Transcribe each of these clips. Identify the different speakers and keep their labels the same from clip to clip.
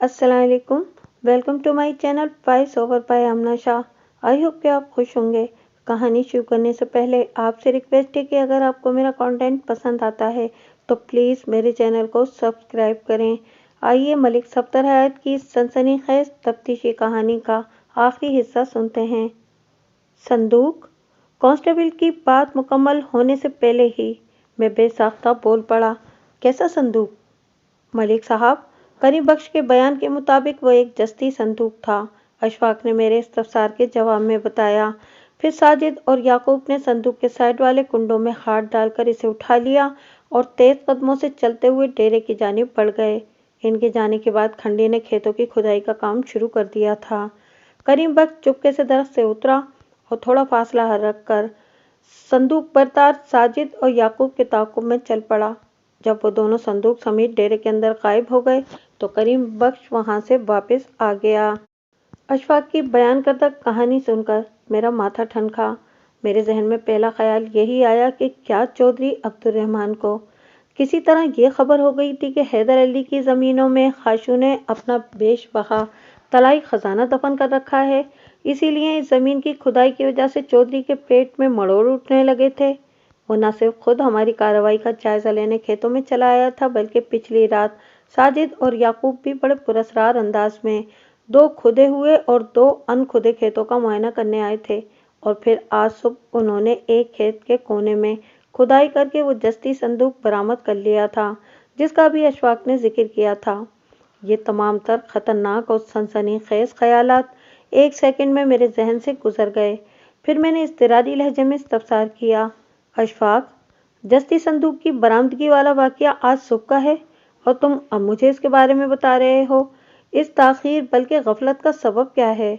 Speaker 1: अस्सलाम वालेकुम। Welcome to my channel voice over by Amna Shah. I hope कि आप खुश होंगे। कहानी शुरू करने से पहले आपसे रिक्वेस्ट है कि अगर आपको मेरा कंटेंट पसंद आता है तो प्लीज़ मेरे चैनल को सब्सक्राइब करें। आइए मलिक सफ्दर हयात की सनसनीखेज तफ्तीशी कहानी का आखिरी हिस्सा सुनते हैं। संदूक। कांस्टेबल की बात मुकम्मल होने से पहले ही मैं बेसाख्ता बोल पड़ा, कैसा संदूक? मलिक साहब, करीम बख्श के बयान के मुताबिक वो एक जस्ती संदूक था, अशफाक ने मेरे इस्तफसार के जवाब में बताया। फिर साजिद और याकूब ने संदूक के साइड वाले कुंडों में हाथ डालकर इसे उठा लिया और तेज कदमों से चलते हुए डेरे की जानिब बढ़ गए। इनके जाने के बाद खंडी ने खेतों की खुदाई का काम शुरू कर दिया था। करीम बख्श चुपके से दरख्त से उतरा और थोड़ा फासला रख कर संदूक बरदार साजिद और याकूब के ताक़ुब में चल पड़ा। जब वो दोनों संदूक समेत डेरे के अंदर गायब हो गए तो करीम बख्श वहां से वापस आ गया। अशफाक की बयान करदा कहानी सुनकर मेरा माथा ठनका। मेरे जहन में पहला ख्याल यही आया कि क्या चौधरी अब्दुर्रहमान को किसी तरह ये खबर हो गई थी कि हैदर अली की ज़मीनों में खाशू ने अपना बेशबहा तलाई खजाना दफन कर रखा है, इसीलिए इस ज़मीन की खुदाई की वजह से चौधरी के पेट में मड़ोड़ उठने लगे थे। वो न सिर्फ खुद हमारी कार्रवाई का जायजा लेने खेतों में चला आया था, बल्कि पिछली रात साजिद और याकूब भी बड़े पुरस्कार अंदाज में 2 खुदे हुए और 2 अनखुदे खेतों का मुआयना करने आए थे। और फिर आज सुबह उन्होंने एक खेत के कोने में खुदाई करके वो जस्ती संदूक बरामद कर लिया था, जिसका भी अशफाक ने जिक्र किया था। ये तमाम तर खतरनाक और सनसनीखेज ख्यालात एक सेकंड में मेरे जहन से गुजर गए। फिर मैंने इज़्तिरारी लहजे में इस्तफसार किया, अशफाक, जस्ती संदूक की बरामदगी वाला वाकया आज सुबह का है और तुम अब मुझे इसके बारे में बता रहे हो। इस ताख़ीर बल्कि गफलत का सबब क्या है?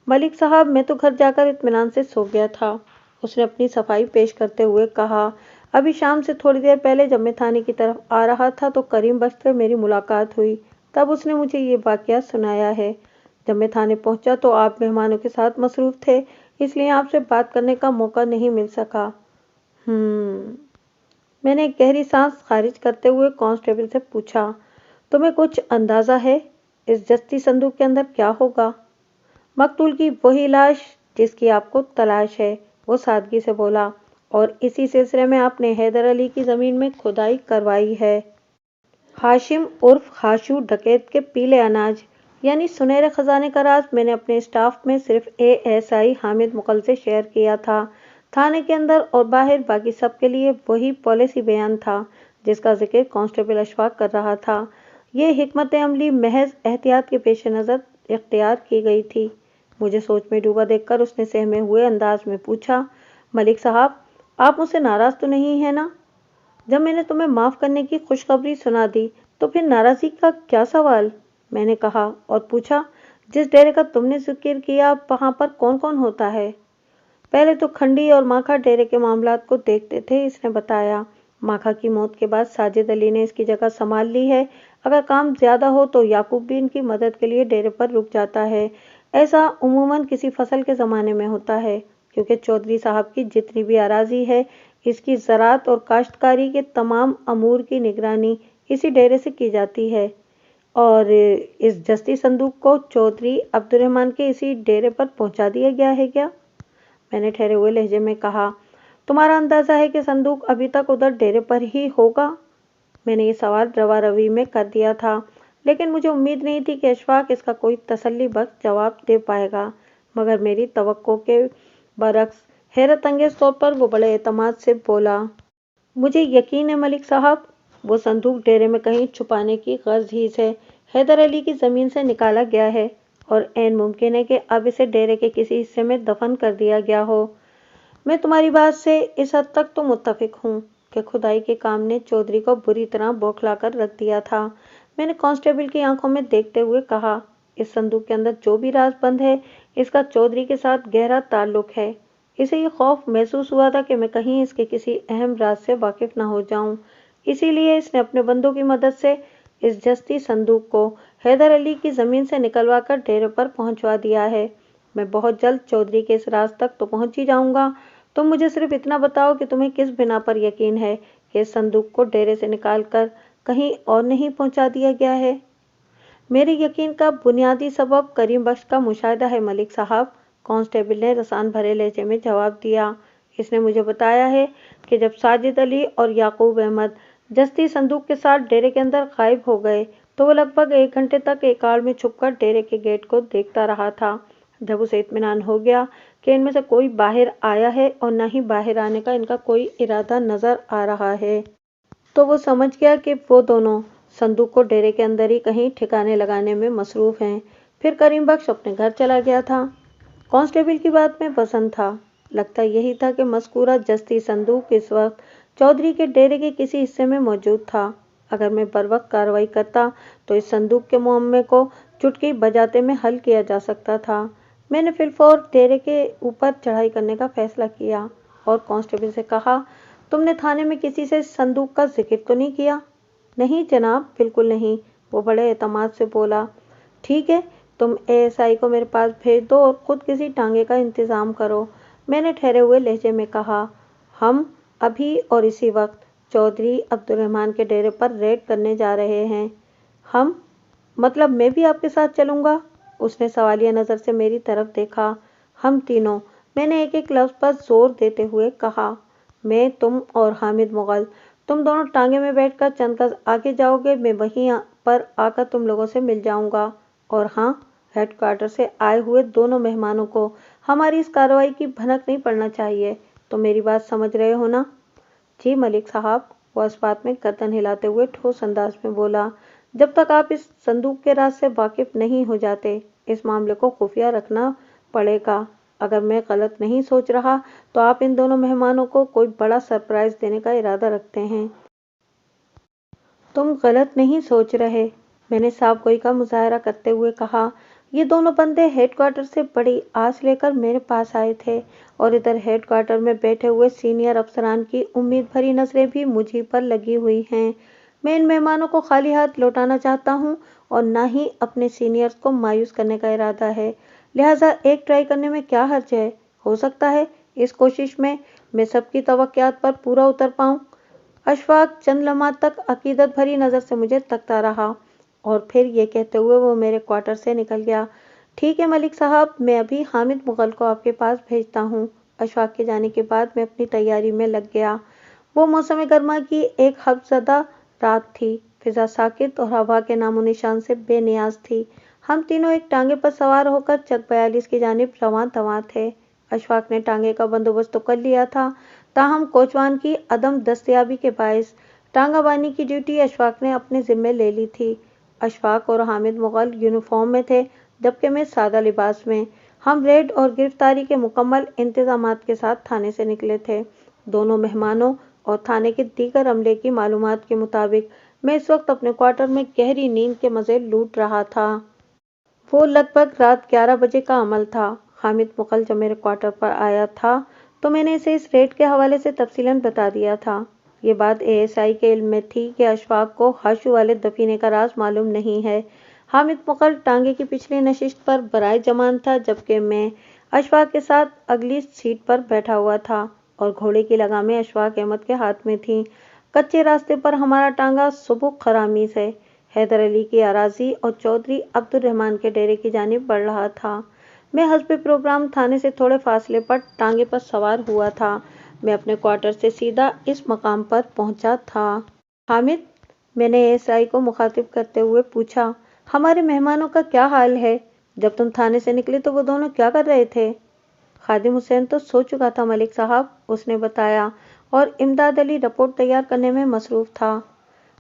Speaker 1: मलिक साहब, मैं तो घर जाकर इत्मीनान से सो गया था, उसने अपनी सफाई पेश करते हुए कहा। अभी शाम से थोड़ी देर पहले जब मैं थाने की तरफ आ रहा था तो करीम बख्श से मेरी मुलाकात हुई, तब उसने मुझे ये वाकया सुनाया है। जब मैं थाने पहुंचा तो आप मेहमानों के साथ मसरूफ़ थे, इसलिए आपसे बात करने का मौका नहीं मिल सका। मैंने एक गहरी सांस खारिज करते हुए कांस्टेबल से पूछा, तुम्हें कुछ अंदाज़ा है इस जस्ती संदूक के अंदर क्या होगा? मकतूल की वही लाश जिसकी आपको तलाश है, वो सादगी से बोला, और इसी सिलसिले में आपने हैदर अली की ज़मीन में खुदाई करवाई है। हाशिम उर्फ खाशू डकैत के पीले अनाज यानी सुनहरे खजाने का राज मैंने अपने स्टाफ में सिर्फ ASI हामिद मुगल से शेयर किया था। थाने के अंदर और बाहर बाकी सब के लिए वही पॉलिसी बयान था जिसका जिक्र कांस्टेबल अशफाक कर रहा था। ये हिकमत अमली महज एहतियात के पेश नज़र इख्तियार की गई थी। मुझे सोच में डूबा देखकर उसने सहमे हुए अंदाज में पूछा, मलिक साहब, आप मुझसे नाराज़ तो नहीं है ना? जब मैंने तुम्हें माफ़ करने की खुशखबरी सुना दी तो फिर नाराज़गी का क्या सवाल? मैंने कहा और पूछा, जिस डेरे का तुमने जिक्र किया वहाँ पर कौन कौन होता है? पहले तो खंडी और माखा डेरे के मामलात को देखते थे, इसने बताया। माखा की मौत के बाद साजिद अली ने इसकी जगह संभाल ली है। अगर काम ज़्यादा हो तो याकूब भी इनकी मदद के लिए डेरे पर रुक जाता है। ऐसा उमूमन किसी फसल के ज़माने में होता है, क्योंकि चौधरी साहब की जितनी भी अराजी है, इसकी ज़राअत और काश्तकारी के तमाम अमूर की निगरानी इसी डेरे से की जाती है। और इस जस्ती संदूक को चौधरी अब्दुर्रहमान के इसी डेरे पर पहुंचा दिया गया है क्या? मैंने ठहरे हुए लहजे में कहा, तुम्हारा अंदाज़ा है कि संदूक अभी तक उधर डेरे पर ही होगा? मैंने ये सवाल रवा रवी में कर दिया था, लेकिन मुझे उम्मीद नहीं थी कि अशफाक इसका कोई तसल्ली बख्श जवाब दे पाएगा। मगर मेरी तवक्को के बरक्स हैरत अंगेज़ तौर पर वो बड़े एतमाद से बोला, मुझे यकीन है मलिक साहब, वो संदूक डेरे में कहीं छुपाने की गर्ज ही से हैदर अली की ज़मीन से निकाला गया है और ऐन मुमकिन है कि अब इसे डेरे के किसी हिस्से में दफन कर दिया गया हो। मैं तुम्हारी बात से इस हद तक तो मुत्तफिक हूँ कि खुदाई के काम ने चौधरी को बुरी तरह बौखला कर रख दिया था। मैंने कांस्टेबल की आंखों में देखते हुए कहा, इस संदूक के अंदर जो भी राज बंद है, इसका चौधरी के साथ गहरा ताल्लुक है। इसे ये खौफ महसूस हुआ था कि मैं कहीं इसके किसी अहम राज से वाकिफ न हो जाऊं, इसीलिए इसने अपने बंदों की मदद से इस जस्ती संदूक को हैदर अली की ज़मीन से निकलवा कर डेरे पर पहुंचवा दिया है। मैं बहुत जल्द चौधरी के इस राज तक तो पहुंच ही जाऊंगा। तुम मुझे सिर्फ इतना बताओ कि तुम्हें किस बिना पर यकीन है कि इस संदूक को डेरे से निकाल कर कहीं और नहीं पहुंचा दिया गया है? मेरे यकीन का बुनियादी सबब करीम बख्श का मुशाहिदा है मलिक साहब, कांस्टेबल ने रसान भरे लहजे में जवाब दिया। इसने मुझे बताया है कि जब साजिद अली और याकूब अहमद जस्ती संदूक के साथ डेरे के अंदर गायब हो गए तो वो लगभग 1 घंटे तक एक आड़ में छुपकर डेरे के गेट को देखता रहा था। जब उसे इत्मीनान हो गया कि इनमें से कोई बाहर आया है और न ही बाहर आने का इनका कोई इरादा नजर आ रहा है, तो वो समझ गया कि वो दोनों संदूक को डेरे के अंदर ही कहीं ठिकाने लगाने में मसरूफ हैं। फिर करीम बख्श अपने घर चला गया था। कांस्टेबल की बात में वजन था। लगता यही था कि मज़कूरा जस्ती संदूक इस वक्त चौधरी के डेरे के किसी हिस्से में मौजूद था। अगर मैं बर वक्त कार्रवाई करता तो इस संदूक के मुअम्मे को चुटकी बजाते में हल किया जा सकता था। मैंने फिलफौर डेरे के ऊपर चढ़ाई करने का फैसला किया और कांस्टेबल से कहा, तुमने थाने में किसी से संदूक का जिक्र तो नहीं किया? नहीं जनाब, बिल्कुल नहीं, वो बड़े एतमाद से बोला। ठीक है, तुम एएसआई को मेरे पास भेज दो और खुद किसी टांगे का इंतजाम करो, मैंने ठहरे हुए लहजे में कहा। हम अभी और इसी वक्त चौधरी अब्दुर्रहमान के डेरे पर रेड करने जा रहे हैं। हम मतलब मैं भी आपके साथ चलूंगा? उसने सवालिया नजर से मेरी तरफ देखा। हम तीनों, मैंने एक एक लफ्ज पर जोर देते हुए कहा। मैं, तुम और हामिद मुगल, तुम दोनों टांगे में बैठकर चंद गज आगे जाओगे, मैं वहीं पर आकर तुम लोगों से मिल जाऊंगा। और हाँ, हेडक्वार्टर से आए हुए दोनों मेहमानों को हमारी इस कार्रवाई की भनक नहीं पड़ना चाहिए। तो मेरी बात समझ रहे हो ना? जी मलिक साहब, वो इस बात में गर्दन हिलाते हुए ठोस अंदाज में बोला। जब तक आप इस संदूक के राज से वाकिफ नहीं हो जाते, इस मामले को खुफिया रखना पड़ेगा। अगर मैं गलत नहीं सोच रहा तो आप इन दोनों मेहमानों को कोई बड़ा सरप्राइज देने का इरादा रखते हैं। तुम गलत नहीं सोच रहे, मैंने साफ गोई का मुजाहरा करते हुए कहा। ये दोनों बंदे हेडक्वार्टर से बड़ी आस लेकर मेरे पास आए थे और इधर हेडक्वार्टर में बैठे हुए सीनियर अफसरान की उम्मीद भरी नजरें भी मुझी पर लगी हुई हैं। मैं इन मेहमानों को खाली हाथ लौटाना चाहता हूँ और न ही अपने सीनियर्स को मायूस करने का इरादा है। लिहाजा एक ट्राई करने में क्या हर्ज है? हो सकता है इस कोशिश में मैं सबकी तवक्कियात पर पूरा उतर पाऊँ। अशफाक चंद लम्हात तक अकीदत भरी नज़र से मुझे तकता रहा और फिर ये कहते हुए वो मेरे क्वार्टर से निकल गया। ठीक है मलिक साहब, मैं अभी हामिद मुगल को आपके पास भेजता हूँ। अशफाक के जाने के बाद मैं अपनी तैयारी में लग गया। वो मौसम गर्मा की एक हफ्ज़दा रात थी। फिजा साकित और हवा के नामो निशान से बेनियाज थी। हम तीनों एक टांगे पर सवार होकर चक 42 की जानिब रवां तवां थे। अशफाक ने टांगे का बंदोबस्त तो कर लिया था, ताहम कोचवान की अदम दस्तयाबी के बायस टांगाबानी की ड्यूटी अशफाक ने अपने जिम्मे ले ली थी। अशफाक और हामिद मुगल यूनिफॉर्म में थे, जबकि मैं सादा लिबास में। हम रेड और गिरफ्तारी के मुकम्मल इंतजामात के साथ थाने से निकले थे। दोनों मेहमानों और थाने के दीगर अमले की मालूमात के मुताबिक मैं इस वक्त अपने क्वार्टर में गहरी नींद के मज़े लूट रहा था। वो लगभग रात 11 बजे का अमल था। हामिद मुगल जब मेरे क्वार्टर पर आया था तो मैंने इसे इस रेड के हवाले से तफसीलन बता दिया था। ये बात एएसआई के इल्म में थी कि अशफाक को हाशू वाले दफीने का राज मालूम नहीं है। हामिद मुगल टांगे की पिछली नशिस्त पर बराए जमान था, जबकि मैं अशफाक के साथ अगली सीट पर बैठा हुआ था और घोड़े की लगामें अशफाक अहमद के हाथ में थीं। कच्चे रास्ते पर हमारा टांगा सुबुह खरामी से हैदर अली की अराजी और चौधरी अब्दुर्रहमान के डेरे की जानिब बढ़ रहा था। मैं हस्बे प्रोग्राम थाने से थोड़े फासले पर टांगे पर सवार हुआ था। मैं अपने क्वार्टर से सीधा इस मकाम पर पहुंचा था। हामिद, मैंने एएसआई को मुखातिब करते हुए पूछा, हमारे मेहमानों का क्या हाल है? जब तुम थाने से निकले तो वो दोनों क्या कर रहे थे? खादिम हुसैन तो सो चुका था मलिक साहब, उसने बताया, और इमदाद अली रिपोर्ट तैयार करने में मसरूफ था।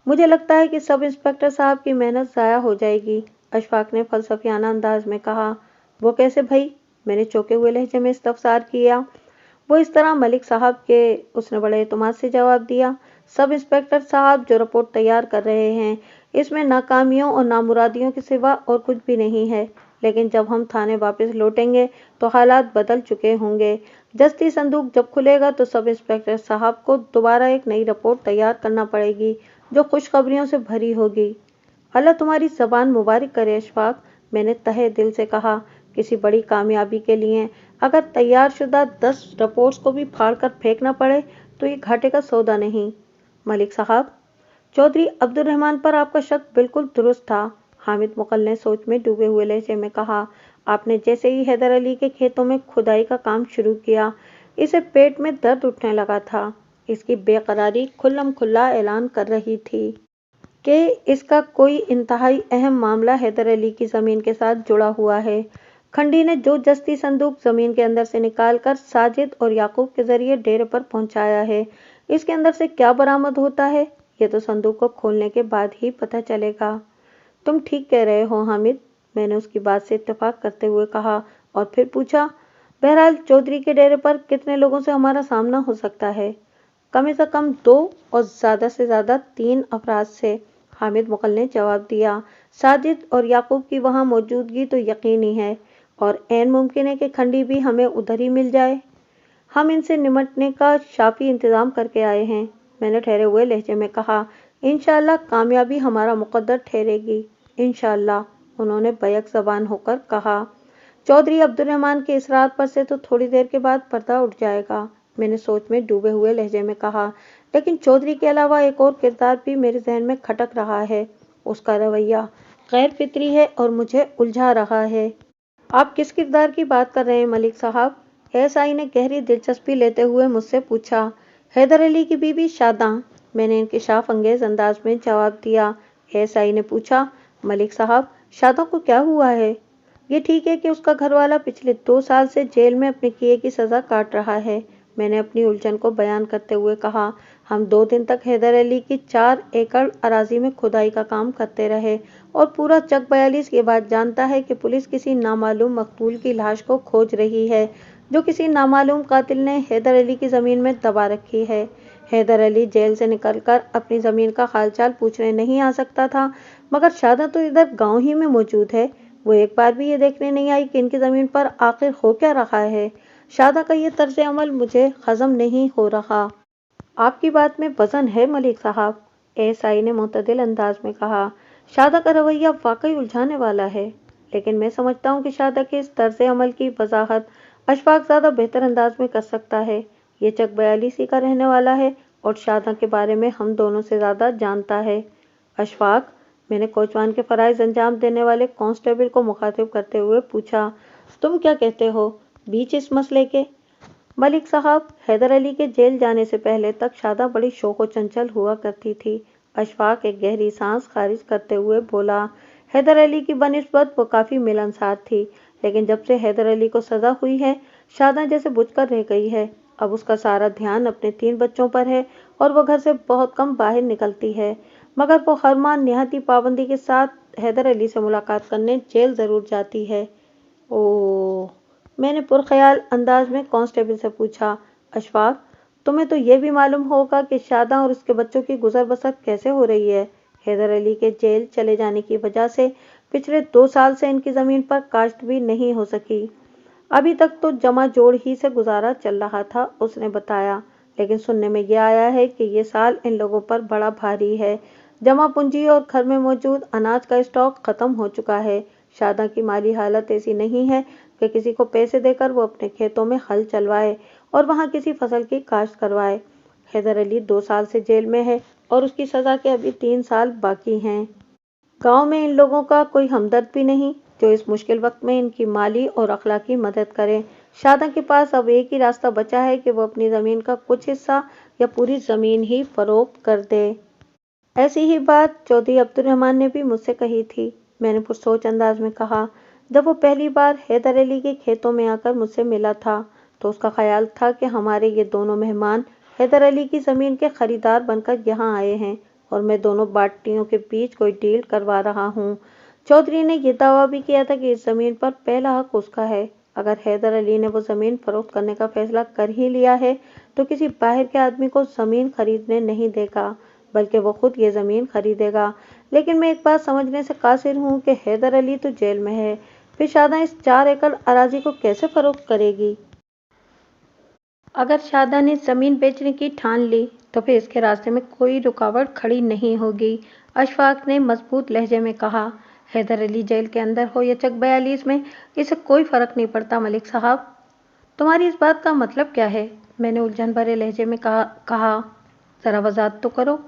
Speaker 1: मुझे लगता है कि सब इंस्पेक्टर साहब की मेहनत ज़ाया हो जाएगी, अशफाक ने फलसफियाना अंदाज में कहा। वो कैसे भई? मैंने चौंके हुए लहजे में इस्तफसार किया। वो इस तरह मलिक साहब के, उसने बड़े एतमाद से जवाब दिया। सब इंस्पेक्टर साहब जो रिपोर्ट तैयार कर रहे हैं, इसमें नाकामियों और नामुरादियों के सिवा और कुछ भी नहीं है। लेकिन जब हम थाने वापस लौटेंगे तो हालात बदल चुके होंगे। जस्ती संदूक जब खुलेगा तो सब इंस्पेक्टर साहब को दोबारा एक नई रिपोर्ट तैयार करना पड़ेगी जो खुशखबरियों से भरी होगी। अल्लाह तुम्हारी ज़बान मुबारक करे अशफाक, मैंने तहे दिल से कहा। किसी बड़ी कामयाबी के लिए अगर तैयार शुदा 10 रिपोर्ट्स को भी फाड़ कर फेंकना पड़े तो ये घाटे का सौदा नहीं। मलिक साहब, चौधरी अब्दुर्रहमान पर आपका शक बिल्कुल दुरुस्त था। हामिद मुगल ने सोच में डूबे हुए लहजे में कहा। आपने जैसे ही हैदर अली के खेतों में खुदाई का काम शुरू किया, इसे पेट में दर्द उठने लगा था। इसकी बेकरारी खुल्लम खुल्ला ऐलान कर रही थी कि इसका कोई इंतहाई अहम मामला हैदर अली की ज़मीन के साथ जुड़ा हुआ है। खंडी ने जो जस्ती संदूक ज़मीन के अंदर से निकालकर साजिद और याकूब के जरिए डेरे पर पहुंचाया है, इसके अंदर से क्या बरामद होता है, ये तो संदूक को खोलने के बाद ही पता चलेगा। तुम ठीक कह रहे हो हामिद, मैंने उसकी बात से इत्तेफाक करते हुए कहा और फिर पूछा, बहरहाल चौधरी के डेरे पर कितने लोगों से हमारा सामना हो सकता है? कम से कम 2 और ज़्यादा से ज़्यादा 3 अफराद से, हामिद मुगल ने जवाब दिया। साजिद और याकूब की वहाँ मौजूदगी तो यकीनी है और ऐन मुमकिन है कि खंडी भी हमें उधर ही मिल जाए। हम इनसे निमटने का शाफी इंतज़ाम करके आए हैं, मैंने ठहरे हुए लहजे में कहा। इंशाअल्लाह कामयाबी हमारा मुकद्दर ठहरेगी, इंशाअल्लाह, उन्होंने बैक ज़बान होकर कहा। चौधरी अब्दुर्रहमान के इसरार पर से तो थोड़ी देर के बाद पर्दा उठ जाएगा, मैंने सोच में डूबे हुए लहजे में कहा। लेकिन चौधरी के अलावा एक और किरदार भी मेरे जहन में खटक रहा है। उसका रवैया गैर फितरी है और मुझे उलझा रहा है। आप किस किरदार की बात कर रहे हैं मलिक साहब? एएसआई ने गहरी दिलचस्पी लेते हुए मुझसे पूछा। हैदर अली की बीवी शादा, मैंने इंकिशाफ अंगेज अंदाज में जवाब दिया। एएसआई ने पूछा, मलिक साहब शादा को क्या हुआ है? ये ठीक है कि उसका घरवाला पिछले 2 साल से जेल में अपने किए की सज़ा काट रहा है, मैंने अपनी उलझन को बयान करते हुए कहा। हम 2 दिन तक हैदर अली की 4 एकड़ अराजी में खुदाई का काम करते रहे और पूरा चक 42 ये बात जानता है कि पुलिस किसी नामालूम मकतूल की लाश को खोज रही है, जो किसी नामालूम कातिल ने हैदर अली की ज़मीन में दबा रखी है। हैदर अली जेल से निकलकर अपनी ज़मीन का हालचाल पूछने नहीं आ सकता था, मगर शादा तो इधर गांव ही में मौजूद है। वो एक बार भी ये देखने नहीं आई कि इनकी ज़मीन पर आखिर हो क्या रहा है। शादा का ये तर्ज अमल मुझे हजम नहीं हो रहा। आपकी बात में वजन है मलिक साहब, एएसआई ने मुतदिल अंदाज में कहा। शादा का रवैया वाकई उलझाने वाला है, लेकिन मैं समझता हूँ कि शादा के इस तर्ज अमल की वजाहत अशफाक ज़्यादा बेहतर अंदाज में कर सकता है। ये चक 42 का रहने वाला है और शादा के बारे में हम दोनों से ज़्यादा जानता है। अशफाक, मैंने कोचवान के फराइज अंजाम देने वाले कांस्टेबल को मुखातिब करते हुए पूछा, तुम क्या कहते हो बीच इस मसले के? मलिक साहब, हैदर अली के जेल जाने से पहले तक शादा बड़ी शोको चंचल हुआ करती थी। अशफाक एक गहरी सांस खारिज करते हुए बोला। हैदर अली की बनिस्बत वो काफ़ी मिलनसार थी, लेकिन जब से हैदर अली को सज़ा हुई है, शादा जैसे बुझकर रह गई है। अब उसका सारा ध्यान अपने 3 बच्चों पर है और वो घर से बहुत कम बाहर निकलती है, मगर वो हर माह निहाती पाबंदी के साथ हैदर अली से मुलाकात करने जेल ज़रूर जाती है। ओह, मैंने पुरख्याल अंदाज में कांस्टेबल से पूछा। अशफाक, तुम्हें तो ये भी मालूम होगा कि शादा और उसके बच्चों की गुजर बसर कैसे हो रही है। हैदर अली के जेल चले जाने की वजह से पिछले 2 साल से इनकी ज़मीन पर काश्त भी नहीं हो सकी। अभी तक तो जमा जोड़ ही से गुजारा चल रहा था, उसने बताया, लेकिन सुनने में यह आया है कि ये साल इन लोगों पर बड़ा भारी है। जमा पूंजी और घर में मौजूद अनाज का स्टॉक खत्म हो चुका है। शादा की माली हालत ऐसी नहीं है कि किसी को पैसे देकर वो अपने खेतों में हल चलवाए और वहाँ किसी फसल की काश्त करवाए। हैदर अली 2 साल से जेल में है और उसकी सज़ा के अभी 3 साल बाकी हैं। गांव में इन लोगों का कोई हमदर्द भी नहीं जो इस मुश्किल वक्त में इनकी माली और अखलाकी मदद करे। शादा के पास अब एक ही रास्ता बचा है कि वो अपनी ज़मीन का कुछ हिस्सा या पूरी ज़मीन ही फरोख्त कर दे। ऐसी ही बात चौधरी अब्दुर्रहमान ने भी मुझसे कही थी, मैंने पुरसोच अंदाज में कहा। जब वो पहली बार हैदर अली के खेतों में आकर मुझसे मिला था तो उसका ख्याल था कि हमारे ये दोनों मेहमान हैदर अली की ज़मीन के खरीदार बनकर यहाँ आए हैं और मैं दोनों बाटियों के बीच कोई डील करवा रहा हूँ। चौधरी ने यह दावा भी किया था कि इस ज़मीन पर पहला हक उसका है। अगर हैदर अली ने वो ज़मीन फरोख्त करने का फैसला कर ही लिया है तो किसी बाहर के आदमी को ज़मीन खरीदने नहीं देगा, बल्कि वो खुद ये ज़मीन खरीदेगा। लेकिन मैं एक बात समझने से कासिर हूँ कि हैदर अली तो जेल में है, फिर शादा इस 4 एकड़ अराजी को कैसे फरोख्त करेगी? अगर शादा ने ज़मीन बेचने की ठान ली तो फिर इसके रास्ते में कोई रुकावट खड़ी नहीं होगी, अशफाक ने मजबूत लहजे में कहा। हैदर अली जेल के अंदर हो या चक 42 में, इसे कोई फ़र्क नहीं पड़ता मलिक साहब। तुम्हारी इस बात का मतलब क्या है? मैंने उलझन भरे लहजे में कहा। ज़रा वजाहत तो करो।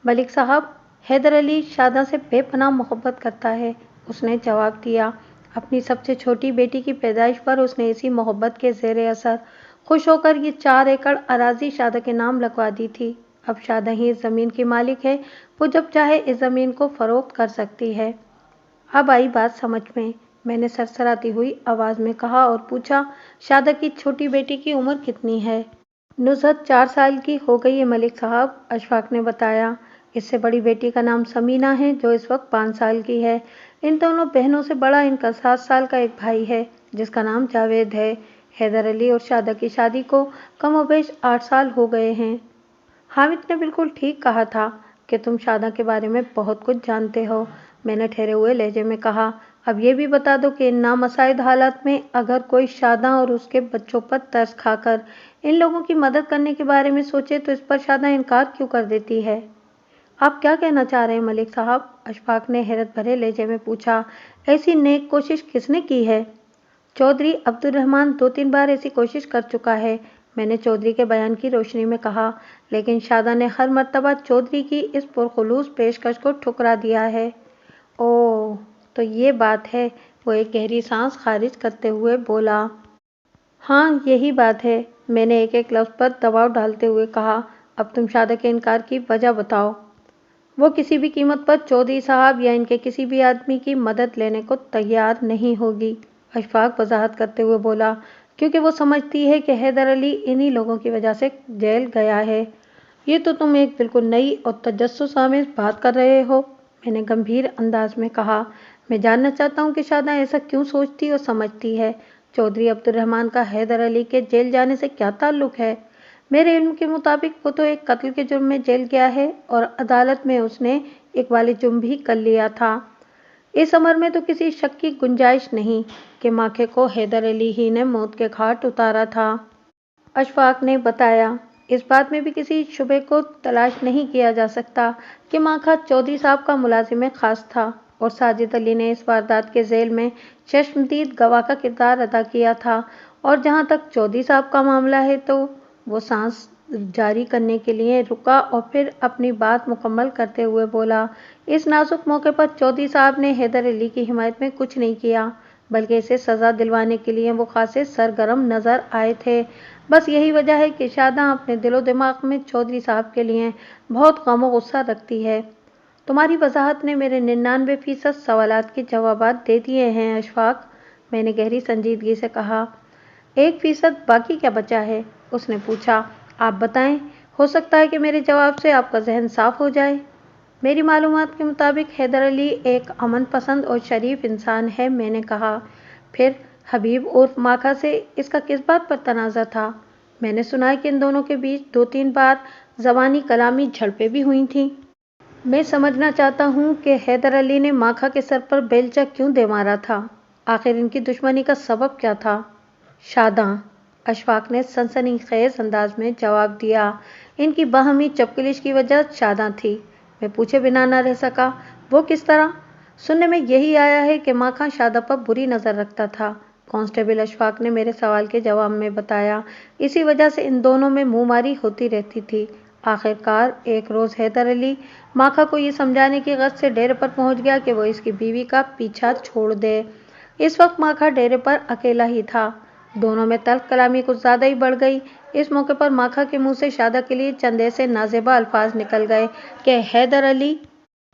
Speaker 1: मलिक साहब, हैदर अली शादा से बेपनाह मोहब्बत करता है, उसने जवाब दिया। अपनी सबसे छोटी बेटी की पैदाइश पर उसने इसी मोहब्बत के ज़ेर असर खुश होकर ये 4 एकड़ अराजी शादा के नाम लगवा दी थी। अब शादा ही इस ज़मीन की मालिक है, वो जब चाहे इस ज़मीन को फ़रोख्त कर सकती है। अब आई बात समझ में, मैंने सरसराती हुई आवाज़ में कहा और पूछा, शादा की छोटी बेटी की उम्र कितनी है? नुज़हत 4 साल की हो गई है मलिक साहब, अशफाक ने बताया। इससे बड़ी बेटी का नाम समीना है, जो इस वक्त 5 साल की है। इन दोनों बहनों से बड़ा इनका 7 साल का एक भाई है, जिसका नाम जावेद है। हैदर अली और शादा की शादी को कमोबेश 8 साल हो गए हैं। हामिद ने बिल्कुल ठीक कहा था कि तुम शादा के बारे में बहुत कुछ जानते हो, मैंने ठहरे हुए लहजे में कहा। अब ये भी बता दो कि इन नामसाइद हालात में अगर कोई शादा और उसके बच्चों पर तरस खाकर इन लोगों की मदद करने के बारे में सोचे तो इस पर शादा इनकार क्यों कर देती है? आप क्या कहना चाह रहे हैं मलिक साहब? अशफाक ने हैरत भरे लहजे में पूछा। ऐसी नेक कोशिश किसने की है? चौधरी अब्दुर्रहमान 2-3 बार ऐसी कोशिश कर चुका है, मैंने चौधरी के बयान की रोशनी में कहा, लेकिन शादा ने हर मर्तबा चौधरी की इस पुरखुलूस पेशकश को ठुकरा दिया है। ओह, तो ये बात है, वो एक गहरी सांस खारिज करते हुए बोला। हाँ, यही बात है, मैंने एक एक लफ्ज़ पर दबाव डालते हुए कहा। अब तुम शादा के इनकार की वजह बताओ। वो किसी भी कीमत पर चौधरी साहब या इनके किसी भी आदमी की मदद लेने को तैयार नहीं होगी, अशफाक वजाहत करते हुए बोला, क्योंकि वो समझती है कि हैदर अली इन्हीं लोगों की वजह से जेल गया है। ये तो तुम एक बिल्कुल नई और तजस्सुस आमेज़ बात कर रहे हो, मैंने गंभीर अंदाज में कहा। मैं जानना चाहता हूँ कि शादा ऐसा क्यों सोचती और समझती है। चौधरी अब्दुर्रहमान का हैदर अली के जेल जाने से क्या ताल्लुक है? मेरे इल्म के मुताबिक वो तो एक कत्ल के जुर्म में जेल गया है और अदालत में उसने इकबाल जुर्म भी कर लिया था। इस अमर में तो किसी शक की गुंजाइश नहीं कि माखे को हैदर अली ही ने मौत के घाट उतारा था, अशफाक ने बताया। इस बात में भी किसी शुबे को तलाश नहीं किया जा सकता कि माखा चौधरी साहब का मुलाजिम खास था और साजिद अली ने इस वारदात के जेल में चश्मदीद गवाह का किरदार अदा किया था। और जहाँ तक चौधरी साहब का मामला है तो वो सांस जारी करने के लिए रुका और फिर अपनी बात मुकम्मल करते हुए बोला, इस नाजुक मौके पर चौधरी साहब ने हैदर अली की हिमायत में कुछ नहीं किया, बल्कि इसे सज़ा दिलवाने के लिए वो खासे सरगर्म नज़र आए थे। बस यही वजह है कि शादा अपने दिलो दिमाग में चौधरी साहब के लिए बहुत गम और गुस्सा रखती है। तुम्हारी वजाहत ने मेरे 99% सवालात के जवाबात दे दिए हैं अशफाक, मैंने गहरी संजीदगी से कहा। 1% बाकी क्या बचा है? उसने पूछा। आप बताएं, हो सकता है कि मेरे जवाब से आपका जहन साफ हो जाए। मेरी मालूमात के मुताबिक हैदर अली एक अमन पसंद और शरीफ इंसान है, मैंने कहा। फिर हबीब उर्फ माखा से इसका किस बात पर तनाज़ा था? मैंने सुना है कि इन दोनों के बीच 2-3 बार ज़बानी कलामी झड़पें भी हुई थीं। मैं समझना चाहता हूँ कि हैदर अली ने माखा के सर पर बेलचा क्यों दे मारा था? आखिर इनकी दुश्मनी का सबब क्या था? शादा, अशफाक ने सनसनीखेज अंदाज में जवाब दिया। इनकी बाहमी चपकलिश की वजह शादा थी। मैं पूछे बिना न रह सका, वो किस तरह? सुनने में यही आया है कि माखा शादा पर बुरी नज़र रखता था, कांस्टेबल अशफाक ने मेरे सवाल के जवाब में बताया। इसी वजह से इन दोनों में मुँहमारी होती रहती थी। आखिरकार एक रोज़ हैदर अली माखा को ये समझाने की गरज से डेरे पर पहुंच गया कि वो इसकी बीवी का पीछा छोड़ दे। इस वक्त माखा डेरे पर अकेला ही था। दोनों में तल्ख कलामी कुछ ज़्यादा ही बढ़ गई। इस मौके पर माखा के मुंह से शादा के लिए चंद ऐसे नाजेबा अल्फाज निकल गए कि हैदर अली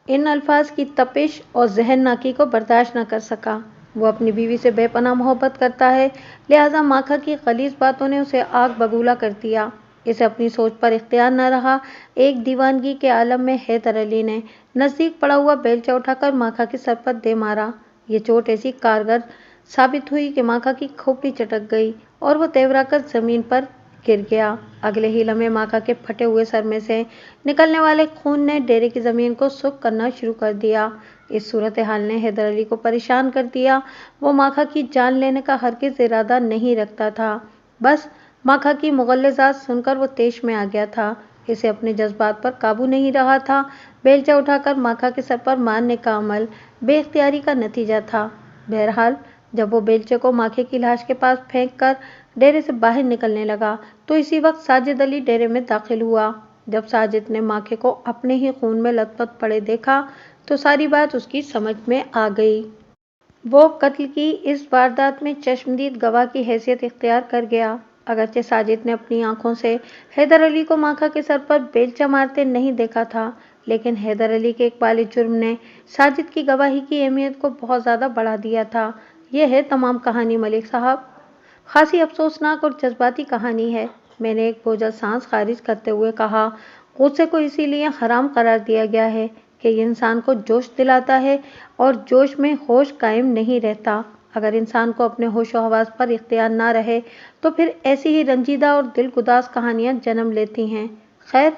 Speaker 1: इन अल्फाज की तपिश और जहन नाकी को बर्दाश्त न कर सका। वो अपनी बीवी से बेपनाह मोहब्बत करता है, लिहाजा माखा की गलीज़ बातों ने उसे आग बबूला कर दिया। इसे अपनी सोच पर इख्तियार न रहा। एक दीवानगी के आलम में हैदर अली ने नज़दीक पड़ा हुआ बेलचा उठाकर माखा के सर पर दे मारा। ये चोट ऐसी कारगर साबित हुई कि माखा की खोपड़ी चटक गई और वो तेवरा कर ज़मीन पर गिर गया। अगले ही लम्हे माखा के फटे हुए सर में से निकलने वाले खून ने डेरे की ज़मीन को सुख करना शुरू कर दिया। इस सूरत हाल ने हैदर अली को परेशान कर दिया। वो माखा की जान लेने का हरगिज़ इरादा नहीं रखता था, बस माखा की मुग़ल्लज़ात सुनकर वो तेश में आ गया था। इसे अपने जज्बात पर काबू नहीं रहा था। बेलचा उठाकर माखा के सर पर मारने का अमल बेख्तियारी का नतीजा था। बहरहाल जब वो बेलचे को माखे की लाश के पास फेंक कर डेरे से बाहर निकलने लगा तो इसी वक्त साजिद अली डेरे में दाखिल हुआ। जब साजिद ने माखे को अपने ही खून में लथपथ पड़े देखा तो सारी बात उसकी समझ में आ गई। वो कत्ल की इस वारदात में चश्मदीद गवाह की हैसियत इख्तियार कर गया। अगरचे साजिद ने अपनी आंखों से हैदर अली को माखा के सर पर बेलचा मारते नहीं देखा था, लेकिन हैदर अली के इकबाल जुर्म ने साजिद की गवाही की अहमियत को बहुत ज़्यादा बढ़ा दिया था। यह है तमाम कहानी मलिक साहब। खासी अफसोसनाक और जज्बाती कहानी है। मैंने एक बोझल सांस खारिज करते हुए कहा, गुस्से को इसीलिए हराम करार दिया गया है कि ये इंसान को जोश दिलाता है और जोश में होश कायम नहीं रहता। अगर इंसान को अपने होशो हवास पर इख्तियार ना रहे तो फिर ऐसी ही रंजीदा और दिलगुदास कहानियां जन्म लेती हैं। खैर,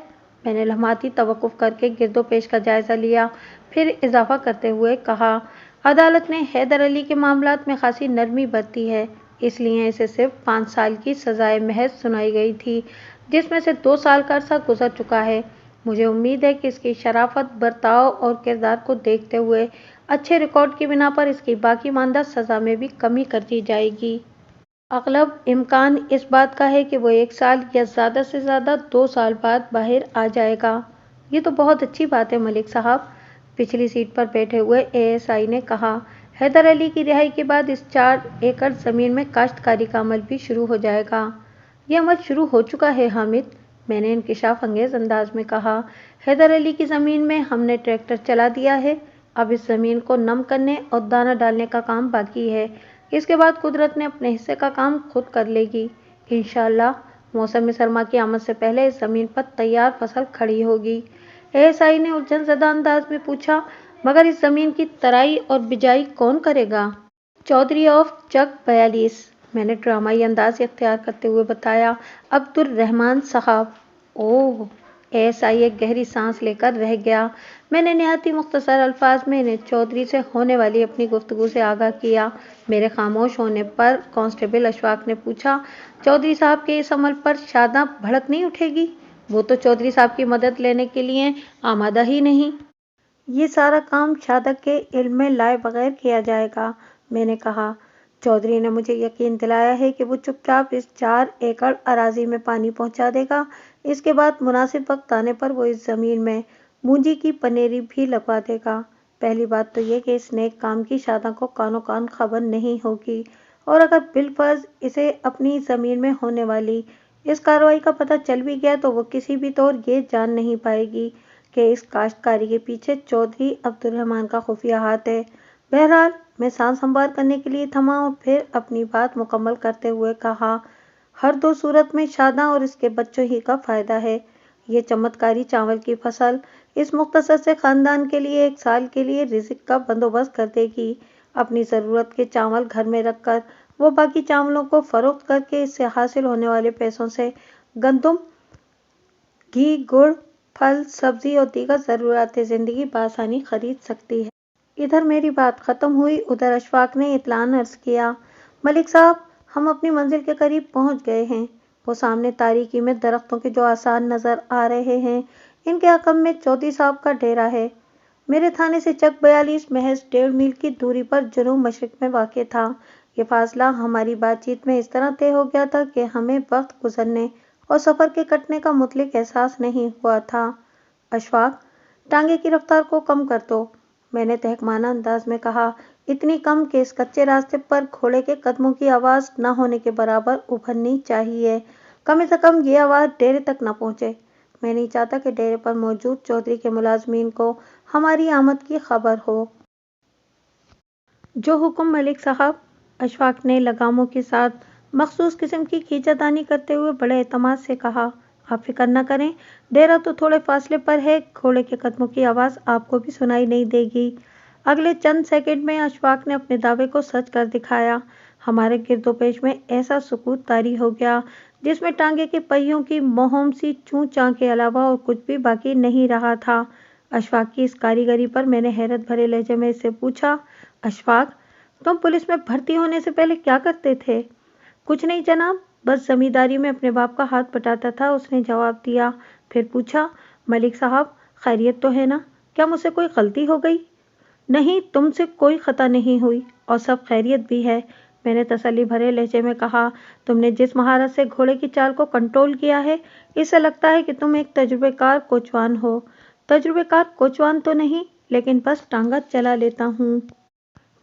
Speaker 1: मैंने लम्हाती तवक्कुफ करके गिरदोपेश का जायजा लिया, फिर इजाफा करते हुए कहा, अदालत ने हैदर अली के मामलात में खासी नरमी बरती है, इसलिए इसे सिर्फ 5 साल की सजाए महज सुनाई गई थी, जिसमें से 2 साल का अरसा गुजर चुका है। मुझे उम्मीद है कि इसकी शराफत, बर्ताव और किरदार को देखते हुए अच्छे रिकॉर्ड की बिना पर इसकी बाकी मानदा सजा में भी कमी कर दी जाएगी। अगलब इम्कान इस बात का है कि वो 1 साल या ज़्यादा से ज़्यादा 2 साल बाद बाहर आ जाएगा। ये तो बहुत अच्छी बात है मलिक साहब, पिछली सीट पर बैठे हुए एएसआई ने कहा। हैदर अली की रिहाई के बाद इस 4 एकड़ ज़मीन में काश्तकारी का अमल भी शुरू हो जाएगा। यह अमल शुरू हो चुका है हामिद, मैंने इंकिशाफ अंगेज़ अंदाज में कहा। हैदर अली की ज़मीन में हमने ट्रैक्टर चला दिया है, अब इस ज़मीन को नम करने और दाना डालने का काम बाकी है। इसके बाद कुदरत ने अपने हिस्से का काम खुद कर लेगी। इंशाअल्लाह मौसम सरमा की आमद से पहले इस ज़मीन पर तैयार फसल खड़ी होगी। एएसआई ने उलझनज़दा अंदाज में पूछा, मगर इस ज़मीन की तराई और बिजाई कौन करेगा? चौधरी ऑफ चक 42, मैंने ड्रामाई अंदाज इख्तियार करते हुए बताया, अब्दुर रहमान साहब। ओह! एएसआई एक गहरी सांस लेकर रह गया। मैंने निहायती मुख्तसर अल्फाज में इन्हें चौधरी से होने वाली अपनी गुफ्तगू से आगाह किया। मेरे खामोश होने पर कांस्टेबल अशफाक ने पूछा, चौधरी साहब के इस अमल पर शादा भड़क नहीं उठेगी? वो तो चौधरी साहब की मदद लेने के लिए आमादा ही नहीं। ये सारा काम शादक के इल्म में लाए बगैर किया जाएगा, मैंने कहा। चौधरी ने मुझे यकीन दिलाया है कि वो चुपचाप इस 4 एकड़ अराजी में पानी पहुंचा देगा। इसके बाद मुनासिब वक्त आने पर वो इस ज़मीन में मूंजी की पनेरी भी लगवा देगा। पहली बात तो ये कि इस नेक काम की शादा को कानो कान खबर नहीं होगी, और अगर बिलफर्ज इसे अपनी ज़मीन में होने वाली इस कार्रवाई का पता चल भी गया तो वो किसी भी तौर ये जान नहीं पाएगी कि इस काश्तकारी के पीछे चौधरी अब्दुर्रहमान का खुफिया हाथ है। बहरहाल मैं सांस संभार करने के लिए थमा और फिर अपनी बात मुकम्मल करते हुए कहा, हर 2 सूरत में शादा और इसके बच्चों ही का फ़ायदा है। ये चमत्कारी चावल की फसल इस मुख्तसर से ख़ानदान के लिए 1 साल के लिए रिज़्क़ का बंदोबस्त कर देगी। अपनी ज़रूरत के चावल घर में रखकर वो बाकी चावलों को फ़रोख्त करके इससे हासिल होने वाले पैसों से गंदम, घी, गुड़, फल, सब्ज़ी और दीगर ज़रूरात ज़िंदगी बआसानी खरीद सकती है। इधर मेरी बात ख़त्म हुई, उधर अशफाक ने इत्लान अर्ज़ किया, मलिक साहब, हम अपनी मंजिल के करीब पहुंच गए हैं। वो सामने तारीकी में दरख्तों के जो आसार नज़र आ रहे हैं, इनके अक़ब में चौधरी साहब का डेरा है। मेरे थाने से चक 42 महज 1.5 मील की दूरी पर जनूब मशरिक़ में वाक़ था। ये फासला हमारी बातचीत में इस तरह तय हो गया था कि हमें वक्त गुजरने और सफ़र के कटने का मुतलिक एहसास नहीं हुआ था। अशफाक, टांगे की रफ्तार को कम कर दो, मैंने तहकमाना अंदाज में कहा, इतनी कम कि इस कच्चे रास्ते पर घोड़े के कदमों की आवाज़ न होने के बराबर उभरनी चाहिए। कम से कम ये आवाज़ डेरे तक न पहुँचे। मैं नहीं चाहता कि डेरे पर मौजूद चौधरी के मुलाजमीन को हमारी आमद की खबर हो। जो हुक्म मलिक साहब, अशफाक ने लगामों के साथ मखसूस किस्म की खींचातानी करते हुए बड़े एतमाद से कहा, आप फिक्र न करें, डेरा तो थोड़े फासले पर है, घोड़े के कदमों की आवाज़ आपको भी सुनाई नहीं देगी। अगले चंद सेकंड में अशफाक ने अपने दावे को सच कर दिखाया। हमारे गिरदोपेश में ऐसा सुकूत तारी हो गया जिसमें टांगे के पहियों की मोहम सी चूं चां के अलावा और कुछ भी बाकी नहीं रहा था। अशफाक की इस कारीगरी पर मैंने हैरत भरे लहजे में इससे पूछा, अशफाक, तुम पुलिस में भर्ती होने से पहले क्या करते थे? कुछ नहीं जनाब, बस जमींदारी में अपने बाप का हाथ बटाता था, उसने जवाब दिया। फिर पूछा, मलिक साहब, खैरियत तो है ना? क्या मुझसे कोई गलती हो गई? नहीं, तुमसे कोई खता नहीं हुई और सब खैरियत भी है। मैंने तसल्ली भरे लहजे में कहा। तुमने जिस महारत से घोड़े की चाल को कंट्रोल किया है, इससे लगता है कि तुम एक तजुर्बेकार कोचवान हो। तजुर्बेकार कोचवान तो नहीं, लेकिन बस टांगा चला लेता हूँ,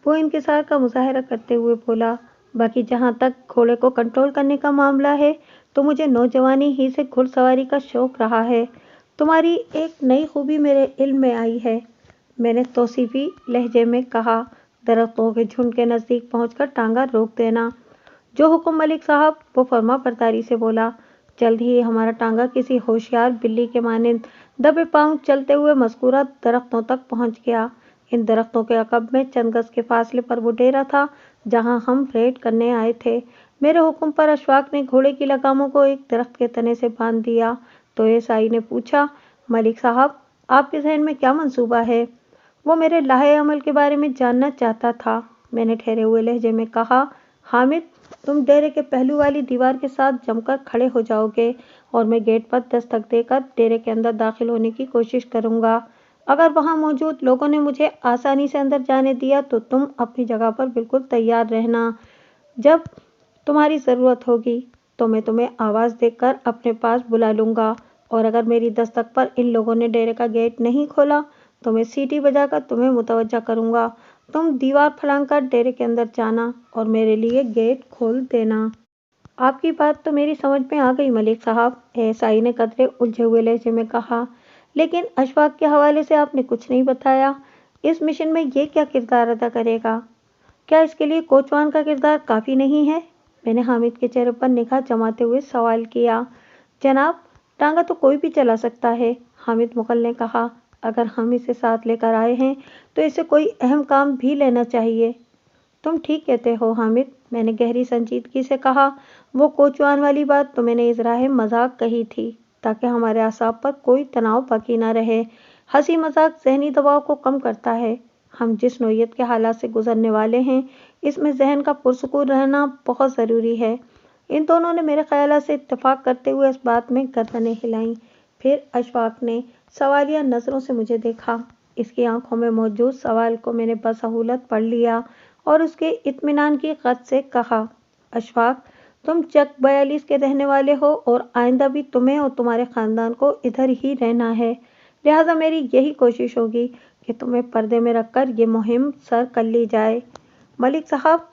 Speaker 1: वो इंकिसार का मुजाहरा करते हुए बोला। बाकी जहाँ तक घोड़े को कंट्रोल करने का मामला है, तो मुझे नौजवानी ही से घुड़सवारी का शौक रहा है। तुम्हारी एक नई खूबी मेरे इल्म में आई है, मैंने तौसीफी लहजे में कहा। दरख्तों के झुंड के नज़दीक पहुंचकर टांगा रोक देना। जो हुक्म मलिक साहब, वो फर्मा बरदारी से बोला। जल्द ही हमारा टांगा किसी होशियार बिल्ली के मानिंद दबे पांव चलते हुए मज़कूरा दरख्तों तक पहुंच गया। इन दरख्तों के अकब में चंद गज के फासले पर वो डेरा था जहां हम रेड करने आए थे। मेरे हुक्म पर अशफाक ने घोड़े की लगामों को एक दरख्त के तने से बांध दिया तो एएसआई ने पूछा, मलिक साहब, आपके जहन में क्या मंसूबा है? वो मेरे लाहे अमल के बारे में जानना चाहता था। मैंने ठहरे हुए लहजे में कहा, हामिद, तुम डेरे के पहलू वाली दीवार के साथ जमकर खड़े हो जाओगे और मैं गेट पर दस्तक देकर डेरे के अंदर दाखिल होने की कोशिश करूंगा। अगर वहां मौजूद लोगों ने मुझे आसानी से अंदर जाने दिया तो तुम अपनी जगह पर बिल्कुल तैयार रहना। जब तुम्हारी ज़रूरत होगी तो मैं तुम्हें आवाज़ देकर अपने पास बुला लूँगा, और अगर मेरी दस्तक पर इन लोगों ने डेरे का गेट नहीं खोला तो मैं सीटी बजाकर तुम्हें मुतवज्जा करूँगा। तुम दीवार फलांग कर डेरे के अंदर जाना और मेरे लिए गेट खोल देना। आपकी बात तो मेरी समझ में आ गई मलिक साहब, एएसआई ने कतरे उलझे हुए लहजे में कहा। लेकिन अशफाक के हवाले से आपने कुछ नहीं बताया। इस मिशन में ये क्या किरदार अदा करेगा? क्या इसके लिए कोचवान का किरदार काफ़ी नहीं है? मैंने हामिद के चेहरे पर निगाह जमाते हुए सवाल किया। जनाब, टांगा तो कोई भी चला सकता है, हामिद मुगल ने कहा। अगर हम इसे साथ लेकर आए हैं तो इसे कोई अहम काम भी लेना चाहिए। तुम ठीक कहते हो हामिद, मैंने गहरी संजीदगी से कहा। वो कोचवान वाली बात तो मैंने इज़राहे मजाक कही थी ताकि हमारे आसाब पर कोई तनाव बाकी ना रहे। हंसी मजाक जहनी दबाव को कम करता है। हम जिस नौयत के हालात से गुजरने वाले हैं, इसमें जहन का पुरसुकून रहना बहुत ज़रूरी है। इन दोनों ने मेरे ख्यालात से इत्तेफाक करते हुए इस बात में गर्दनें हिलाईं। फिर अशफाक ने सवालिया नज़रों से मुझे देखा। इसकी आंखों में मौजूद सवाल को मैंने बसहूलत पढ़ लिया और उसके इत्मीनान की गद से कहा, अशफाक, तुम चक 42 के रहने वाले हो और आइंदा भी तुम्हें और तुम्हारे ख़ानदान को इधर ही रहना है। लिहाजा मेरी यही कोशिश होगी कि तुम्हें पर्दे में रखकर ये मुहिम सर कर ली जाए। मलिक साहब,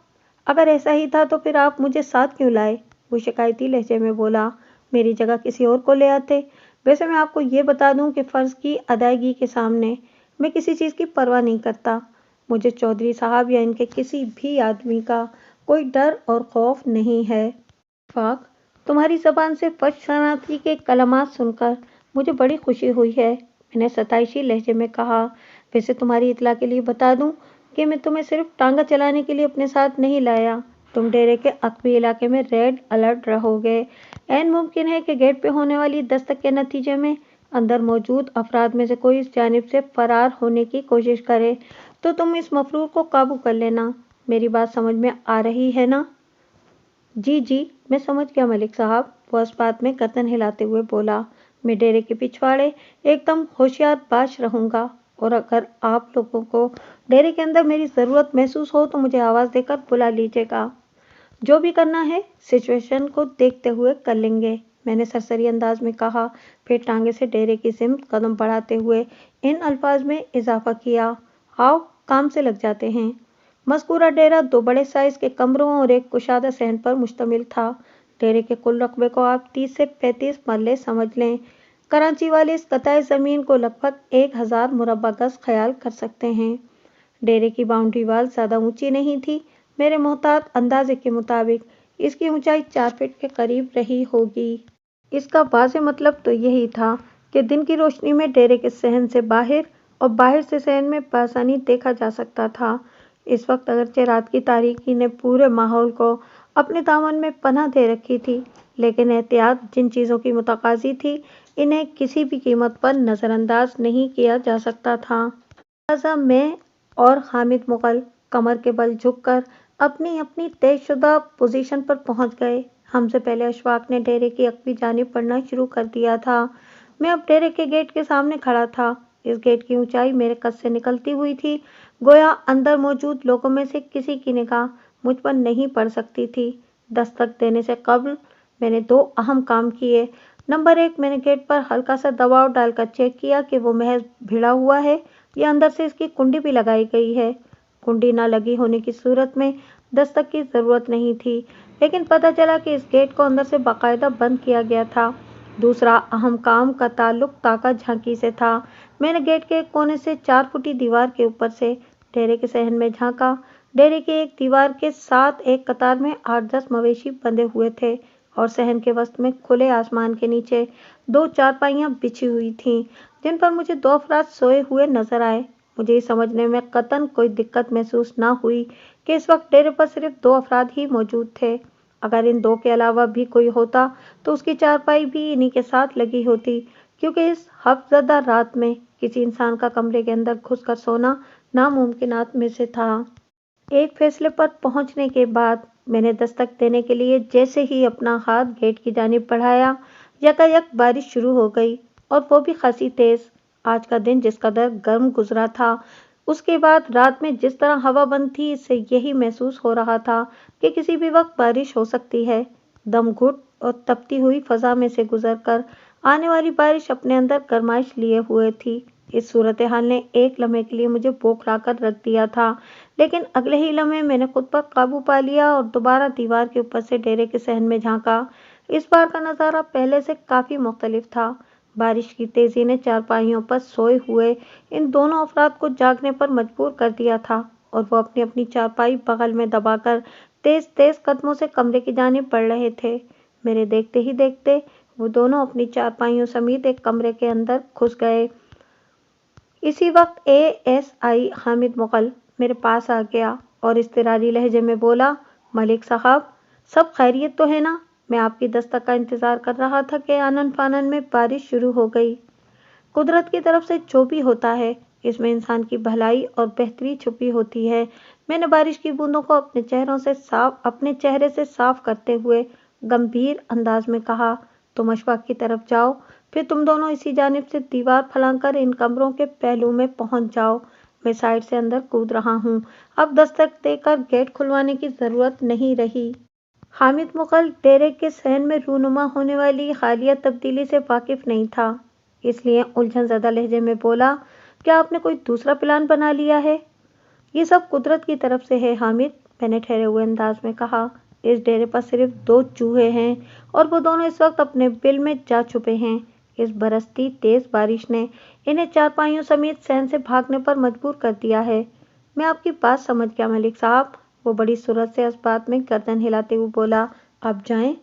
Speaker 1: अगर ऐसा ही था तो फिर आप मुझे साथ क्यों लाए? वो शिकायती लहजे में बोला। मेरी जगह किसी और को ले आते। वैसे मैं आपको ये बता दूं कि फ़र्ज़ की अदायगी के सामने मैं किसी चीज़ की परवाह नहीं करता। मुझे चौधरी साहब या इनके किसी भी आदमी का कोई डर और खौफ नहीं है। फाक, तुम्हारी ज़बान से फर्श शनाख्ती के कलमात सुनकर मुझे बड़ी खुशी हुई है, मैंने सताइशी लहजे में कहा। वैसे तुम्हारी इतला के लिए बता दूं कि मैं तुम्हें सिर्फ टांगा चलाने के लिए अपने साथ नहीं लाया। तुम डेरे के अकबी इलाके में रेड अलर्ट रहोगे। ऐन मुमकिन है कि गेट पे होने वाली दस्तक के नतीजे में अंदर मौजूद अफराद में से कोई इस जानिब से फरार होने की कोशिश करे, तो तुम इस मफरूर को काबू कर लेना। मेरी बात समझ में आ रही है ना? जी जी, मैं समझ गया मलिक साहब, वो इस बात में गर्दन हिलाते हुए बोला। मैं डेरे के पिछवाड़े एकदम होशियार बाश रहूँगा, और अगर आप लोगों को डेरे के अंदर मेरी ज़रूरत महसूस हो तो मुझे आवाज़ देकर बुला लीजिएगा। जो भी करना है सिचुएशन को देखते हुए कर लेंगे, मैंने सरसरी अंदाज में कहा। फिर टांगे से डेरे की सिमत कदम बढ़ाते हुए इन अल्फाज में इजाफा किया, आओ काम से लग जाते हैं। मज़कूरा डेरा 2 बड़े साइज़ के कमरों और एक कुशादा सहन पर मुश्तमिल था। डेरे के कुल रकबे को आप 30 से 35 मरले समझ लें। कराची वाले इस कताए ज़मीन को लगभग 1000 मुरब्बा गज ख्याल कर सकते हैं। डेरे की बाउंड्री वाल ज़्यादा ऊंची नहीं थी। मेरे मोहतात अंदाजे के मुताबिक इसकी ऊंचाई 4 फीट के करीब रही होगी। इसका वाज़ेह मतलब तो यही था कि दिन की रोशनी में डेरे के सहन से बाहर और बाहर से सहन में बआसानी देखा जा सकता था। इस वक्त अगरचे रात की तारीकी ने पूरे माहौल को अपने दामन में पनाह दे रखी थी, लेकिन एहतियात जिन चीज़ों की मुतकाज़ी थी, इन्हें किसी भी कीमत पर नज़रअंदाज नहीं किया जा सकता था। लिहाजा मैं और हामिद मुगल कमर के बल झुककर अपनी अपनी तयशुदा पोजीशन पर पहुंच गए। हमसे पहले अशफाक ने डेरे की अकबी जानिब बढ़ना शुरू कर दिया था। मैं अब डेरे के गेट के सामने खड़ा था। इस गेट की ऊंचाई मेरे कद से निकलती हुई थी, गोया अंदर मौजूद लोगों में से किसी की निगाह मुझ पर नहीं पड़ सकती थी। दस्तक देने से कबल मैंने 2 अहम काम किए। नंबर 1, मैंने गेट पर हल्का सा दबाव डालकर चेक किया कि वो महज भिड़ा हुआ है या अंदर से इसकी कुंडी भी लगाई गई है। कुंडी न लगी होने की सूरत में दस्तक की ज़रूरत नहीं थी, लेकिन पता चला कि इस गेट को अंदर से बाकायदा बंद किया गया था। दूसरा अहम काम का ताल्लुक ताका झांकी से था। मैंने गेट के एक कोने से 4 फुटी दीवार के ऊपर से डेरे के सहन में झांका। डेरे की एक दीवार के साथ एक कतार में 8-10 मवेशी बंधे हुए थे और सहन के वसत में खुले आसमान के नीचे 2 चारपाइयाँ बिछी हुई थीं, जिन पर मुझे 2 अफराद सोए हुए नजर आए। मुझे ये समझने में कतई कोई दिक्कत महसूस न हुई कि इस वक्त डेरे पर सिर्फ 2 अफराद ही मौजूद थे। अगर इन 2 के अलावा भी कोई होता तो उसकी चारपाई भी इन्हीं के साथ लगी होती, क्योंकि इस खौफजदा रात में किसी इंसान का कमरे के अंदर घुसकर सोना नामुमकिनात में से था। एक फैसले पर पहुंचने के बाद मैंने दस्तक देने के लिए जैसे ही अपना हाथ गेट की जानिब बढ़ाया, यकायक बारिश शुरू हो गई, और वो भी खासी तेज। आज का दिन जिस कदर गर्म गुजरा था, उसके बाद रात में जिस तरह हवा बंद थी, इससे यही महसूस हो रहा था कि किसी भी वक्त बारिश हो सकती है। दम घुट और तपती हुई फजा में से गुजरकर आने वाली बारिश अपने अंदर गरमाइश लिए हुए थी। इस सूरत हाल ने एक लम्हे के लिए मुझे बौखला कर रख दिया था, लेकिन अगले ही लम्हे मैंने खुद पर काबू पा लिया और दोबारा दीवार के ऊपर से डेरे के सहन में झांका। इस बार का नज़ारा पहले से काफ़ी मुख्तलिफ था। बारिश की तेज़ी ने चारपाइयों पर सोए हुए इन दोनों अफराद को जागने पर मजबूर कर दिया था, और वो अपनी अपनी चारपाई बगल में दबाकर तेज तेज कदमों से कमरे की जानिब बढ़ रहे थे। मेरे देखते ही देखते वो दोनों अपनी चारपाइयों समेत एक कमरे के अंदर घुस गए। इसी वक्त ASI हामिद मुगल मेरे पास आ गया और इज़्तिरारी लहजे में बोला, मलिक साहब, सब खैरियत तो है ना? मैं आपकी दस्तक का इंतज़ार कर रहा था कि आनन फानन में बारिश शुरू हो गई। कुदरत की तरफ से जो भी होता है, इसमें इंसान की भलाई और बेहतरी छुपी होती है। मैंने बारिश की बूंदों को अपने चेहरे से साफ करते हुए गंभीर अंदाज में कहा, तुम अशफाक की तरफ जाओ, फिर तुम दोनों इसी जानिब से दीवार फलांकर इन कमरों के पहलू में पहुंच जाओ। मैं साइड से अंदर कूद रहा हूँ। अब दस्तक देकर गेट खुलवाने की ज़रूरत नहीं रही। हामिद मुगल डेरे के सहन में रूनुमा होने वाली हालिया तब्दीली से वाकिफ नहीं था, इसलिए उलझन ज़दा लहजे में बोला, क्या आपने कोई दूसरा प्लान बना लिया है? ये सब कुदरत की तरफ से है हामिद, मैंने ठहरे हुए अंदाज में कहा। इस डेरे पर सिर्फ 2 चूहे हैं और वो दोनों इस वक्त अपने बिल में जा छुपे हैं। इस बरसती तेज बारिश ने इन्हें चारपाइयों समेत सहन से भागने पर मजबूर कर दिया है। मैं आपकी बात समझ गया मलिक साहब, वो बड़ी सूरत से इस बात में गर्दन हिलाते हुए बोला, आप जाएं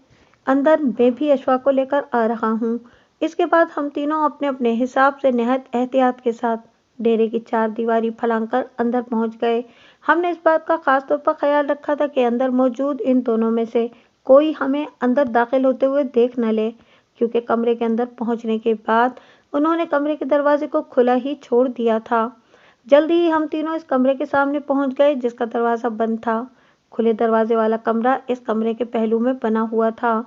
Speaker 1: अंदर, मैं भी अशफाक को लेकर आ रहा हूँ। इसके बाद हम तीनों अपने अपने हिसाब से निहायत एहतियात के साथ डेरे की 4 दीवारी फलांकर अंदर पहुंच गए। हमने इस बात का खास तौर पर ख्याल रखा था कि अंदर मौजूद इन दोनों में से कोई हमें अंदर दाखिल होते हुए देख न ले, क्योंकि कमरे के अंदर पहुंचने के बाद उन्होंने कमरे के दरवाजे को खुला ही छोड़ दिया था। जल्दी ही हम तीनों इस कमरे के सामने पहुंच गए, जिसका दरवाज़ा बंद था। खुले दरवाजे वाला कमरा इस कमरे के पहलू में बना हुआ था।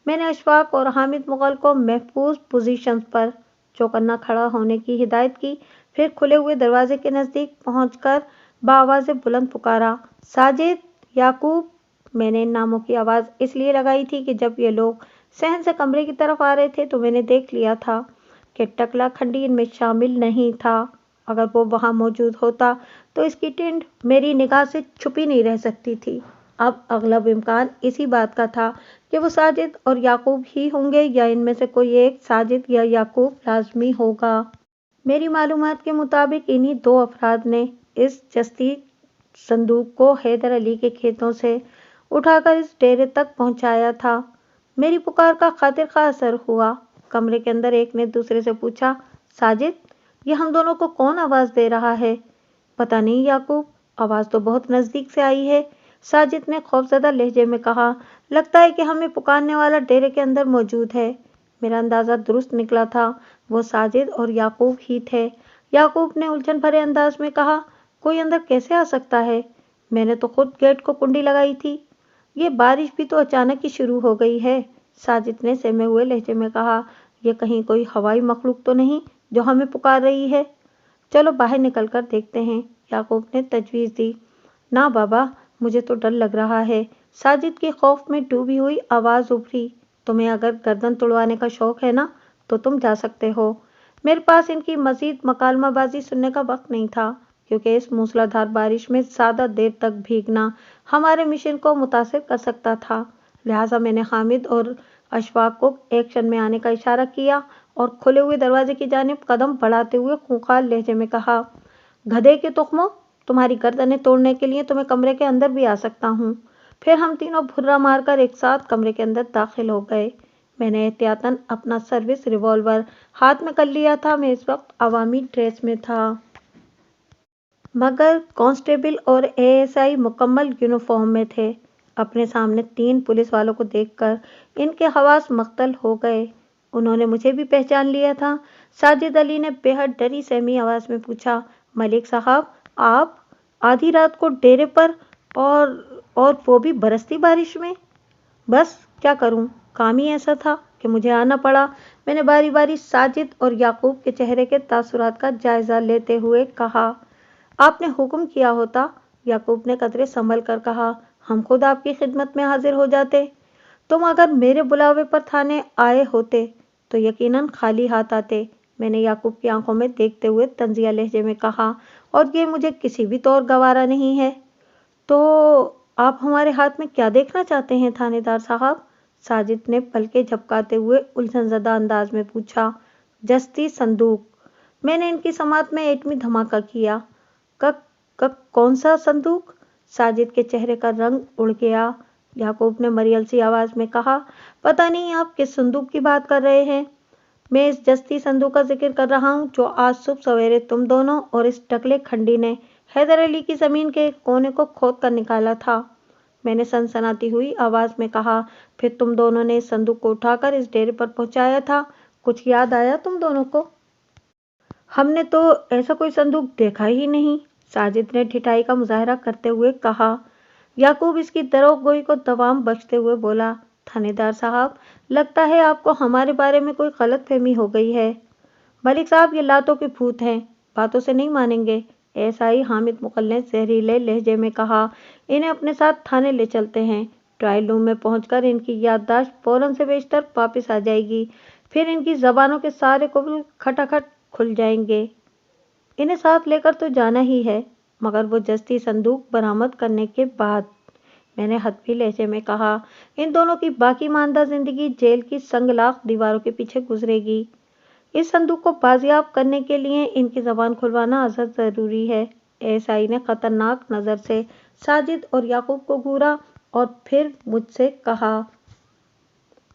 Speaker 1: मैंने अशफाक और हामिद मुगल को महफूज पोजीशंस पर चौकन्ना खड़ा होने की हिदायत की, फिर खुले हुए दरवाजे के नज़दीक पहुंचकर बाआवाज़ बुलंद पुकारा, साजिद, याकूब। मैंने इन नामों की आवाज़ इसलिए लगाई थी कि जब ये लोग सहन से कमरे की तरफ आ रहे थे तो मैंने देख लिया था कि टकला खंडी इनमें शामिल नहीं था। अगर वो वहाँ मौजूद होता तो इसकी टिंड मेरी निगाह से छुपी नहीं रह सकती थी। अब अगलब इम्कान इसी बात का था कि वो साजिद और याकूब ही होंगे, या इनमें से कोई एक साजिद या याकूब लाजमी होगा। मेरी मालूमात के मुताबिक इन्हीं 2 अफराद ने इस जस्ती संदूक को हैदर अली के खेतों से उठाकर इस डेरे तक पहुंचाया था। मेरी पुकार का खातिर खा असर हुआ। कमरे के अंदर एक ने दूसरे से पूछा, साजिद, ये हम दोनों को कौन आवाज़ दे रहा है? पता नहीं याकूब, आवाज़ तो बहुत नज़दीक से आई है, साजिद ने खौफजदा लहजे में कहा। लगता है कि हमें पुकारने वाला डेरे के अंदर मौजूद है। मेरा अंदाज़ा दुरुस्त निकला था, वो साजिद और याकूब ही थे। याकूब ने उलझन भरे अंदाज में कहा, कोई अंदर कैसे आ सकता है? मैंने तो खुद गेट को कुंडी लगाई थी। ये बारिश भी तो अचानक ही शुरू हो गई है, साजिद ने सहमे हुए लहजे में कहा। ये कहीं कोई हवाई मखलूक तो नहीं जो हमें पुकार रही है? चलो बाहर निकल कर देखते हैं, याकूब ने तजवीज़ दी। ना बाबा, मुझे तो डर लग रहा है। साजिद की खौफ में डूबी हुई आवाज उभरी। तुम्हें अगर गर्दन तुड़वाने का शौक है ना, तो तुम जा सकते हो। मेरे पास इनकी मजीद मकालमाबाजी सुनने का वक्त नहीं था, क्योंकि इस मूसलाधार बारिश में ज़्यादा देर तक भीगना हमारे मिशन को मुतासिर कर सकता था। लिहाजा मैंने हामिद और अशफाक को एक्शन में आने का इशारा किया और खुले हुए दरवाजे की जानिब कदम बढ़ाते हुए खूंखार लहजे में कहा, गधे के तुख्मों, तुम्हारी गर्दनें तोड़ने के लिए तो मैं कमरे के अंदर भी आ सकता हूँ। फिर हम तीनों भुर्रा मारकर एक साथ कमरे के अंदर दाखिल हो गए। मैंने एहतियातन अपना सर्विस रिवॉल्वर हाथ में कर लिया था। मैं इस वक्त अवामी ड्रेस में था, मगर कांस्टेबल और एएसआई मुकम्मल यूनिफॉर्म में थे। अपने सामने 3 पुलिस वालों को देखकर इनके हवास मख्तल हो गए। उन्होंने मुझे भी पहचान लिया था। साजिद अली ने बेहद डरी सहमी आवाज में पूछा, मलिक साहब, आप आधी रात को डेरे पर, और वो भी बरसती बारिश में? बस क्या करूं, काम ही ऐसा था कि मुझे आना पड़ा। मैंने बारी बारी साजिद और याकूब के चेहरे के तासुरात का जायजा लेते हुए कहा। आपने हुक्म किया होता, याकूब ने कदरे संभल कर कहा, हम खुद आपकी खिदमत में हाजिर हो जाते। तुम अगर मेरे बुलावे पर थाने आए होते तो यकीनन खाली हाथ आते, मैंने याकूब की आंखों में देखते हुए तंजिया लहजे में कहा, और ये मुझे किसी भी तौर गवारा नहीं है। तो आप हमारे हाथ में क्या देखना चाहते हैं थानेदार साहब? साजिद ने पलके झपकाते हुए उलझनज़दा अंदाज में पूछा। जस्ती संदूक। मैंने इनकी समात में एटमी धमाका किया। कौन सा संदूक? साजिद के चेहरे का रंग उड़ गया। याकूब ने मरियल सी आवाज में कहा, पता नहीं आप किस संदूक की बात कर रहे हैं। मैं इस जस्ती संदूक का जिक्र कर रहा हूँ जो आज सुबह सवेरे तुम दोनों और इस टकले खंडी ने हैदर अली की जमीन के कोने को खोद कर निकाला था, मैंने सनसनाती हुई आवाज में कहा। फिर तुम दोनों ने इस संदूक को उठाकर इस डेरे पर पहुंचाया था। कुछ याद आया तुम दोनों को? हमने तो ऐसा कोई संदूक देखा ही नहीं, साजिद ने ढिठाई का मुजाहरा करते हुए कहा। याकूब इसकी दरोगोई को दवाम बख्शते हुए बोला, थानेदार साहब, लगता है आपको हमारे बारे में कोई गलतफहमी हो गई है। मलिक साहब, ये लातों के भूत हैं, बातों से नहीं मानेंगे, ऐसा ही हामिद मुगल ने जहरीले लहजे में कहा। इन्हें अपने साथ थाने ले चलते हैं। ट्रायल रूम में पहुंचकर इनकी याददाश्त फौरन से बेशतर वापस आ जाएगी। फिर इनकी जबानों के सारे कुफल खटाखट खुल जाएंगे। इन्हें साथ लेकर तो जाना ही है, मगर वो जस्ती संदूक बरामद करने के बाद, मैंने हतफी लहजे में कहा। इन दोनों की बाकी मानदा जिंदगी जेल की संगलाख दीवारों के पीछे गुजरेगी। इस संदूक को बाजियाब करने के लिए इनकी जबान खुलवाना अजहद जरूरी है। एएसआई ने खतरनाक नजर से साजिद और याकूब को घूरा और फिर मुझसे कहा,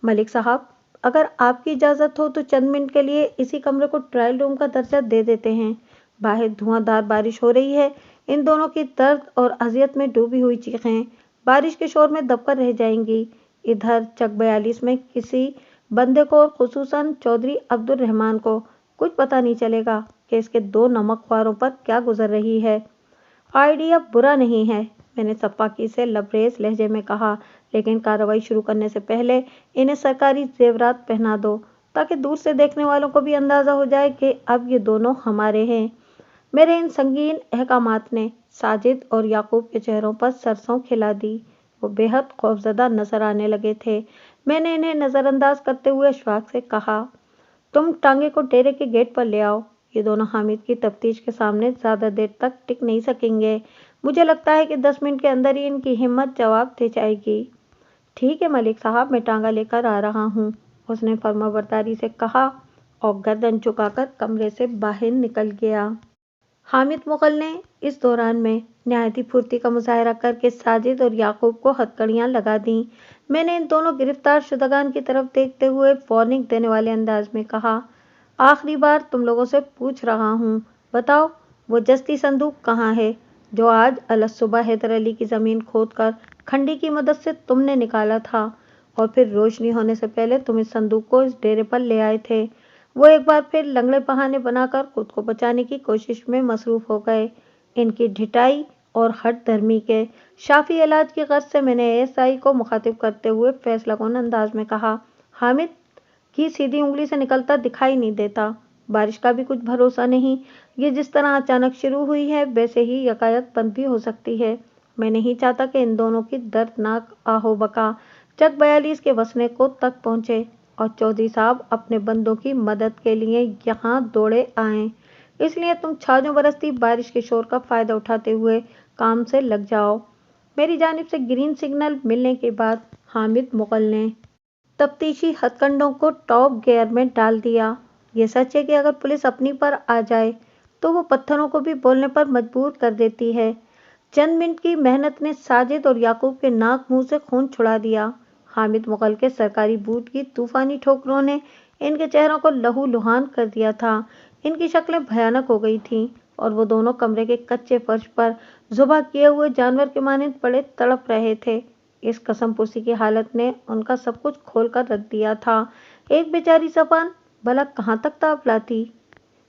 Speaker 1: मलिक साहब, अगर आपकी इजाजत हो तो चंद मिनट के लिए इसी कमरे को ट्रायल रूम का दर्जा दे देते हैं। बाहर धुआंधार बारिश हो रही है। इन दोनों की दर्द और अजियत में डूबी हुई चीखें बारिश के शोर में दबकर रह जाएंगी। इधर चक 42 में किसी बंदे को, और खुसूसन चौधरी अब्दुल रहमान को, कुछ पता नहीं चलेगा कि इसके 2 नमकख्वारों पर क्या गुजर रही है। आइडिया बुरा नहीं है, मैंने सपाकी से लबरेज लहजे में कहा, लेकिन कार्रवाई शुरू करने से पहले इन्हें सरकारी जेवरात पहना दो, ताकि दूर से देखने वालों को भी अंदाजा हो जाए कि अब ये दोनों हमारे हैं। मेरे इन संगीन अहकामात ने साजिद और याकूब के चेहरों पर सरसों खिला दी। वो बेहद खौफजदा नजर आने लगे थे। मैंने इन्हें नजरअंदाज करते हुए अशफाक से कहा, तुम टांगे को डेरे के गेट पर ले आओ। ये दोनों हामिद की तफ्तीश के सामने ज्यादा देर तक टिक नहीं सकेंगे। मुझे लगता है कि 10 मिनट के अंदर ही इनकी हिम्मत जवाब दे जाएगी। ठीक है मलिक साहब, मैं टांगा लेकर आ रहा हूँ, उसने फर्माबरदारी से कहा और गर्दन झुकाकर कमरे से बाहर निकल गया। हामिद मुगल ने इस दौरान में निहायती फुर्ती का मुजाहरा करके साजिद और याकूब को हथकड़ियाँ लगा दी। मैंने इन दोनों गिरफ्तार शुदगान की तरफ देखते हुए वार्निंग देने वाले अंदाज में कहा, आखिरी बार तुम लोगों से पूछ रहा हूँ, बताओ वो जस्ती संदूक कहाँ है जो आज अलसुबह हैदर अली की ज़मीन खोदकर खंडी की मदद से तुमने निकाला था, और फिर रोशनी होने से पहले तुम इस संदूक को इस डेरे पर ले आए थे। वो एक बार फिर लंगड़े बहाने बनाकर खुद को बचाने की कोशिश में मसरूफ हो गए। इनकी ढिठाई और हट धर्मी के शाफी इलाज की गर्ज से मैंने एएसआई को मुखातिब करते हुए फैसला कुन अंदाज में कहा, हामिद की सीधी उंगली से निकलता दिखाई नहीं देता। बारिश का भी कुछ भरोसा नहीं, ये जिस तरह अचानक शुरू हुई है वैसे ही यकायक बंद भी हो सकती है। میں نہیں چاہتا کہ ان دونوں کی دردناک آہو بکا چک 42 کے وسنے کو تک پہنچے اور چودھری صاحب اپنے بندوں کی مدد کے لیے یہاں دوڑے آئیں۔ اس لیے تم چھاجوں برستی بارش کے شور کا فائدہ اٹھاتے ہوئے کام سے لگ جاؤ۔ میری جانب سے گرین سگنل ملنے کے بعد حامد مغل نے تفتیشی ہتھ کنڈوں کو ٹاپ گیئر میں ڈال دیا۔ یہ سچ ہے کہ اگر پولیس اپنی پر آ جائے تو وہ پتھروں کو بھی بولنے پر مجبور کر دیتی ہے۔ چند منٹ کی محنت نے ساجد اور یعقوب کے ناک منہ سے خون چھڑا دیا۔ حامد مغل کے سرکاری بوٹ کی طوفانی ٹھوکروں نے ان کے چہروں کو لہو لہان کر دیا تھا۔ ان کی شکلیں بھیانک ہو گئی تھیں اور وہ دونوں کمرے کے کچے فرش پر ذبح کیے ہوئے جانور کے مانند پڑے تڑپ رہے تھے۔ اس قسم پرسی کی حالت نے ان کا سب کچھ کھول کر رکھ دیا تھا۔ ایک بیچاری زبان بھلا کہاں تک تاب لاتی؟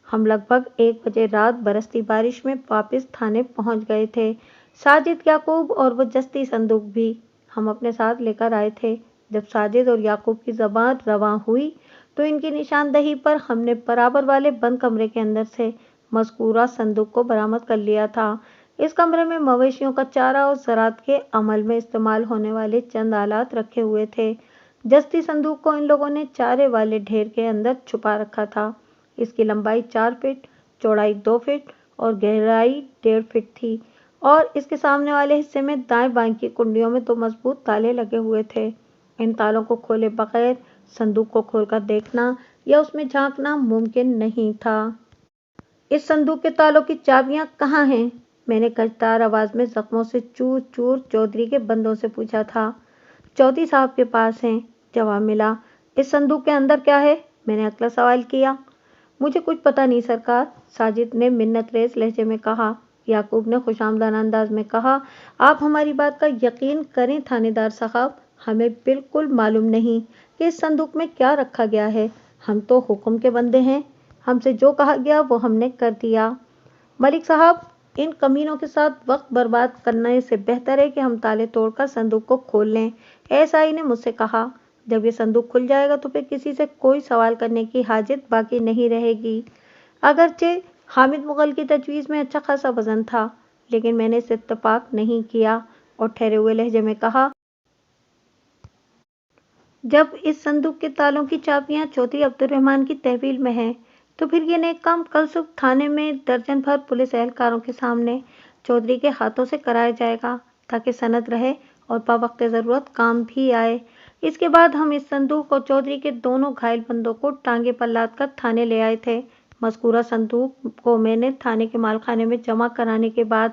Speaker 1: ہم لگ بھگ 1 بجے رات برستی بارش میں واپس تھانے پہنچ گئے تھے۔ ساجد، یعقوب اور وہ جستی صندوق بھی ہم اپنے ساتھ لے کر آئے تھے۔ جب ساجد اور یعقوب کی زبان رواں ہوئی تو ان کی نشاندہی پر ہم نے برابر والے بند کمرے کے اندر سے مذکورہ صندوق کو برآمد کر لیا تھا۔ اس کمرے میں مویشیوں کا چارہ اور زراعت کے عمل میں استعمال ہونے والے چند آلات رکھے ہوئے تھے۔ جستی صندوق کو ان لوگوں نے چارے والے ڈھیر کے اندر چھپا رکھا تھا۔ اس کی لمبائی 4 فٹ، چوڑائی 2 فٹ اور گہرائی 1.5 فٹ تھی اور اس کے سامنے والے حصے میں دائیں بائیں کی کنڈیوں میں 2 مضبوط تالے لگے ہوئے تھے۔ ان تالوں کو کھولے بغیر صندوق کو کھول کر دیکھنا یا اس میں جھانکنا ممکن نہیں تھا۔ اس صندوق کے تالوں کی چابیاں کہاں ہیں؟ میں نے کچدار آواز میں زخموں سے چور چور چودھری کے بندوں سے پوچھا تھا۔ چودھری صاحب کے پاس ہیں، جواب ملا۔ اس صندوق کے اندر کیا ہے؟ میں نے اگلا سوال کیا۔ مجھے کچھ پتہ نہیں سرکار، ساجد نے منت ریز لہجے میں کہا۔ یعقوب نے خوشامدانہ انداز میں کہا، آپ ہماری بات کا یقین کریں تھانے دار صاحب، ہمیں بالکل معلوم نہیں کہ اس صندوق میں کیا رکھا گیا ہے۔ ہم تو حکم کے بندے ہیں، ہم سے جو کہا گیا وہ ہم نے کر دیا۔ ملک صاحب، ان کمینوں کے ساتھ وقت برباد کرنے سے بہتر ہے کہ ہم تالے توڑ کر صندوق کو کھول لیں، ایس آئی نے مجھ سے کہا۔ جب یہ صندوق کھل جائے گا تو پھر کسی سے کوئی سوال کرنے کی حاجت باقی نہیں رہے گی۔ اگرچہ حامد مغل کی تجویز میں اچھا خاصا وزن تھا، لیکن میں نے اس سے اتفاق نہیں کیا اور ٹھہرے ہوئے لہجے میں کہا، جب اس صندوق کے تالوں کی چابیاں چودھری عبدالرحمن کی تحویل میں ہیں تو پھر یہ نیک کام کل صبح تھانے میں درجن بھر پولیس اہلکاروں کے سامنے چودھری کے ہاتھوں سے کرایا جائے گا تاکہ سند رہے اور بوقت ضرورت کام بھی آئے۔ اس کے بعد ہم اس صندوق اور چودھری کے دونوں گھائل بندوں کو ٹانگے پر لاد کر تھانے لے آئے تھے۔ مذکورہ صندوق کو میں نے تھانے کے مال خانے میں جمع کرانے کے بعد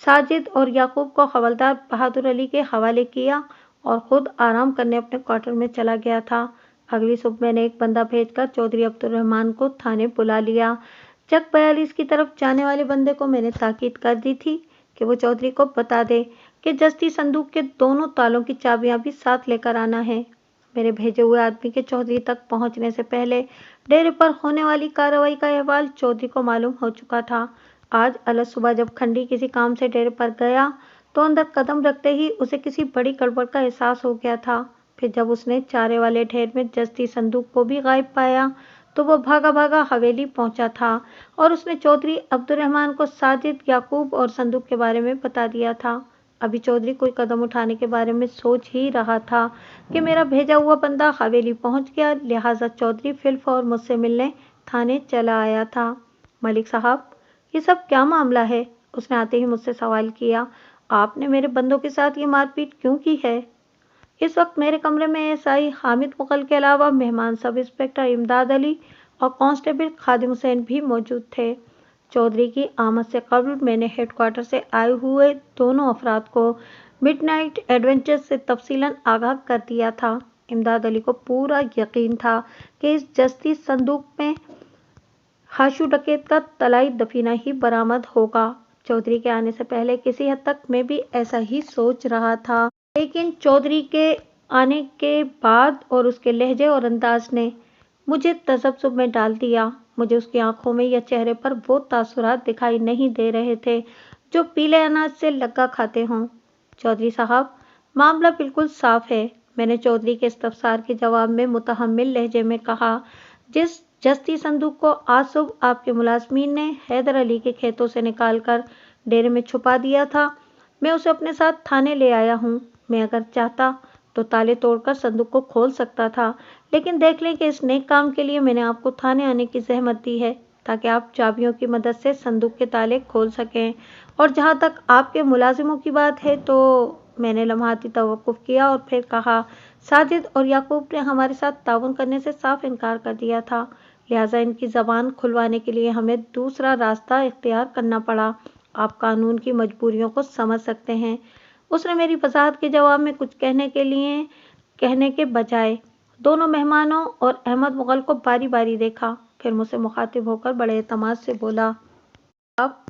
Speaker 1: ساجد اور یعقوب کو حوالدار بہادر علی کے حوالے کیا اور خود آرام کرنے اپنے کوارٹر میں چلا گیا تھا۔ اگلی صبح میں نے ایک بندہ بھیج کر چودھری عبدالرحمن کو تھانے بلا لیا۔ چک 42 کی طرف جانے والے بندے کو میں نے تاکید کر دی تھی کہ وہ چودھری کو بتا دے کہ جستی صندوق کے دونوں تالوں کی چابیاں بھی ساتھ لے کر آنا ہے۔ میرے بھیجے ہوئے آدمی کے چودھری تک پہنچنے سے پہلے ڈیرے پر ہونے والی کارروائی کا احوال چودھری کو معلوم ہو چکا تھا۔ آج الگ صبح جب کھنڈی کسی کام سے ڈیرے پر گیا تو اندر قدم رکھتے ہی اسے کسی بڑی گڑبڑ کا احساس ہو گیا تھا۔ پھر جب اس نے چارے والے ڈھیر میں جستی صندوق کو بھی غائب پایا تو وہ بھاگا بھاگا حویلی پہنچا تھا اور اس نے چودھری عبدالرحمن کو ساجد، یعقوب اور صندوق کے بارے میں بتا دیا تھا۔ ابھی چودھری کوئی قدم اٹھانے کے بارے میں سوچ ہی رہا تھا کہ میرا بھیجا ہوا بندہ حویلی پہنچ گیا، لہٰذا چودھری فی الفور مجھ سے ملنے تھانے چلا آیا تھا۔ ملک صاحب، یہ سب کیا معاملہ ہے؟ اس نے آتے ہی مجھ سے سوال کیا۔ آپ نے میرے بندوں کے ساتھ یہ مار پیٹ کیوں کی ہے؟ اس وقت میرے کمرے میں ایس آئی حامد مغل کے علاوہ مہمان سب انسپکٹر امداد علی اور کانسٹیبل خادم حسین بھی موجود تھے۔ چودھری کی آمد سے قبل میں نے ہیڈ کوارٹر سے آئے ہوئے دونوں افراد کو مڈ نائٹ ایڈونچر سے تفصیلاً آگاہ کر دیا تھا۔ امداد علی کو پورا یقین تھا کہ اس جستی صندوق میں ہاشو ڈکیت کا طلائی دفینہ ہی برآمد ہوگا۔ چودھری کے آنے سے پہلے کسی حد تک میں بھی ایسا ہی سوچ رہا تھا، لیکن چودھری کے آنے کے بعد اور اس کے لہجے اور انداز نے مجھے تذبذب میں ڈال دیا۔ مجھے اس کی آنکھوں میں یا چہرے پر وہ تاثرات دکھائی نہیں دے رہے تھے جو پیلے اناج سے لگا کھاتے ہوں۔ چودھری صاحب، معاملہ بالکل صاف ہے، میں نے چودھری کے استفسار کے جواب میں متحمل لہجے میں کہا۔ جس جستی صندوق کو آج صبح آپ کے ملازمین نے حیدر علی کے کھیتوں سے نکال کر ڈیرے میں چھپا دیا تھا، मैं उसे अपने साथ थाने ले आया हूँ। मैं अगर चाहता तो ताले तोड़कर संदूक को खोल सकता था, लेकिन देख लें कि इस नेक काम के लिए मैंने आपको थाने आने की ज़हमत दी है, ताकि आप चाबियों की मदद से संदूक के ताले खोल सकें। और जहाँ तक आपके मुलाजिमों की बात है, तो मैंने लम्हाती तवक्कुफ़ किया और फिर कहा, साजिद और याकूब ने हमारे साथ ताउन करने से साफ इनकार कर दिया था, लिहाजा इनकी ज़बान खुलवाने के लिए हमें दूसरा रास्ता इख्तियार करना पड़ा। आप कानून की मजबूरियों को समझ सकते हैं। उसने मेरी वजाहत के जवाब में कुछ कहने के बजाय दोनों मेहमानों और अहमद मुगल को बारी बारी देखा, फिर मुझसे मुखातिब होकर बड़े एतमाद से बोला, अब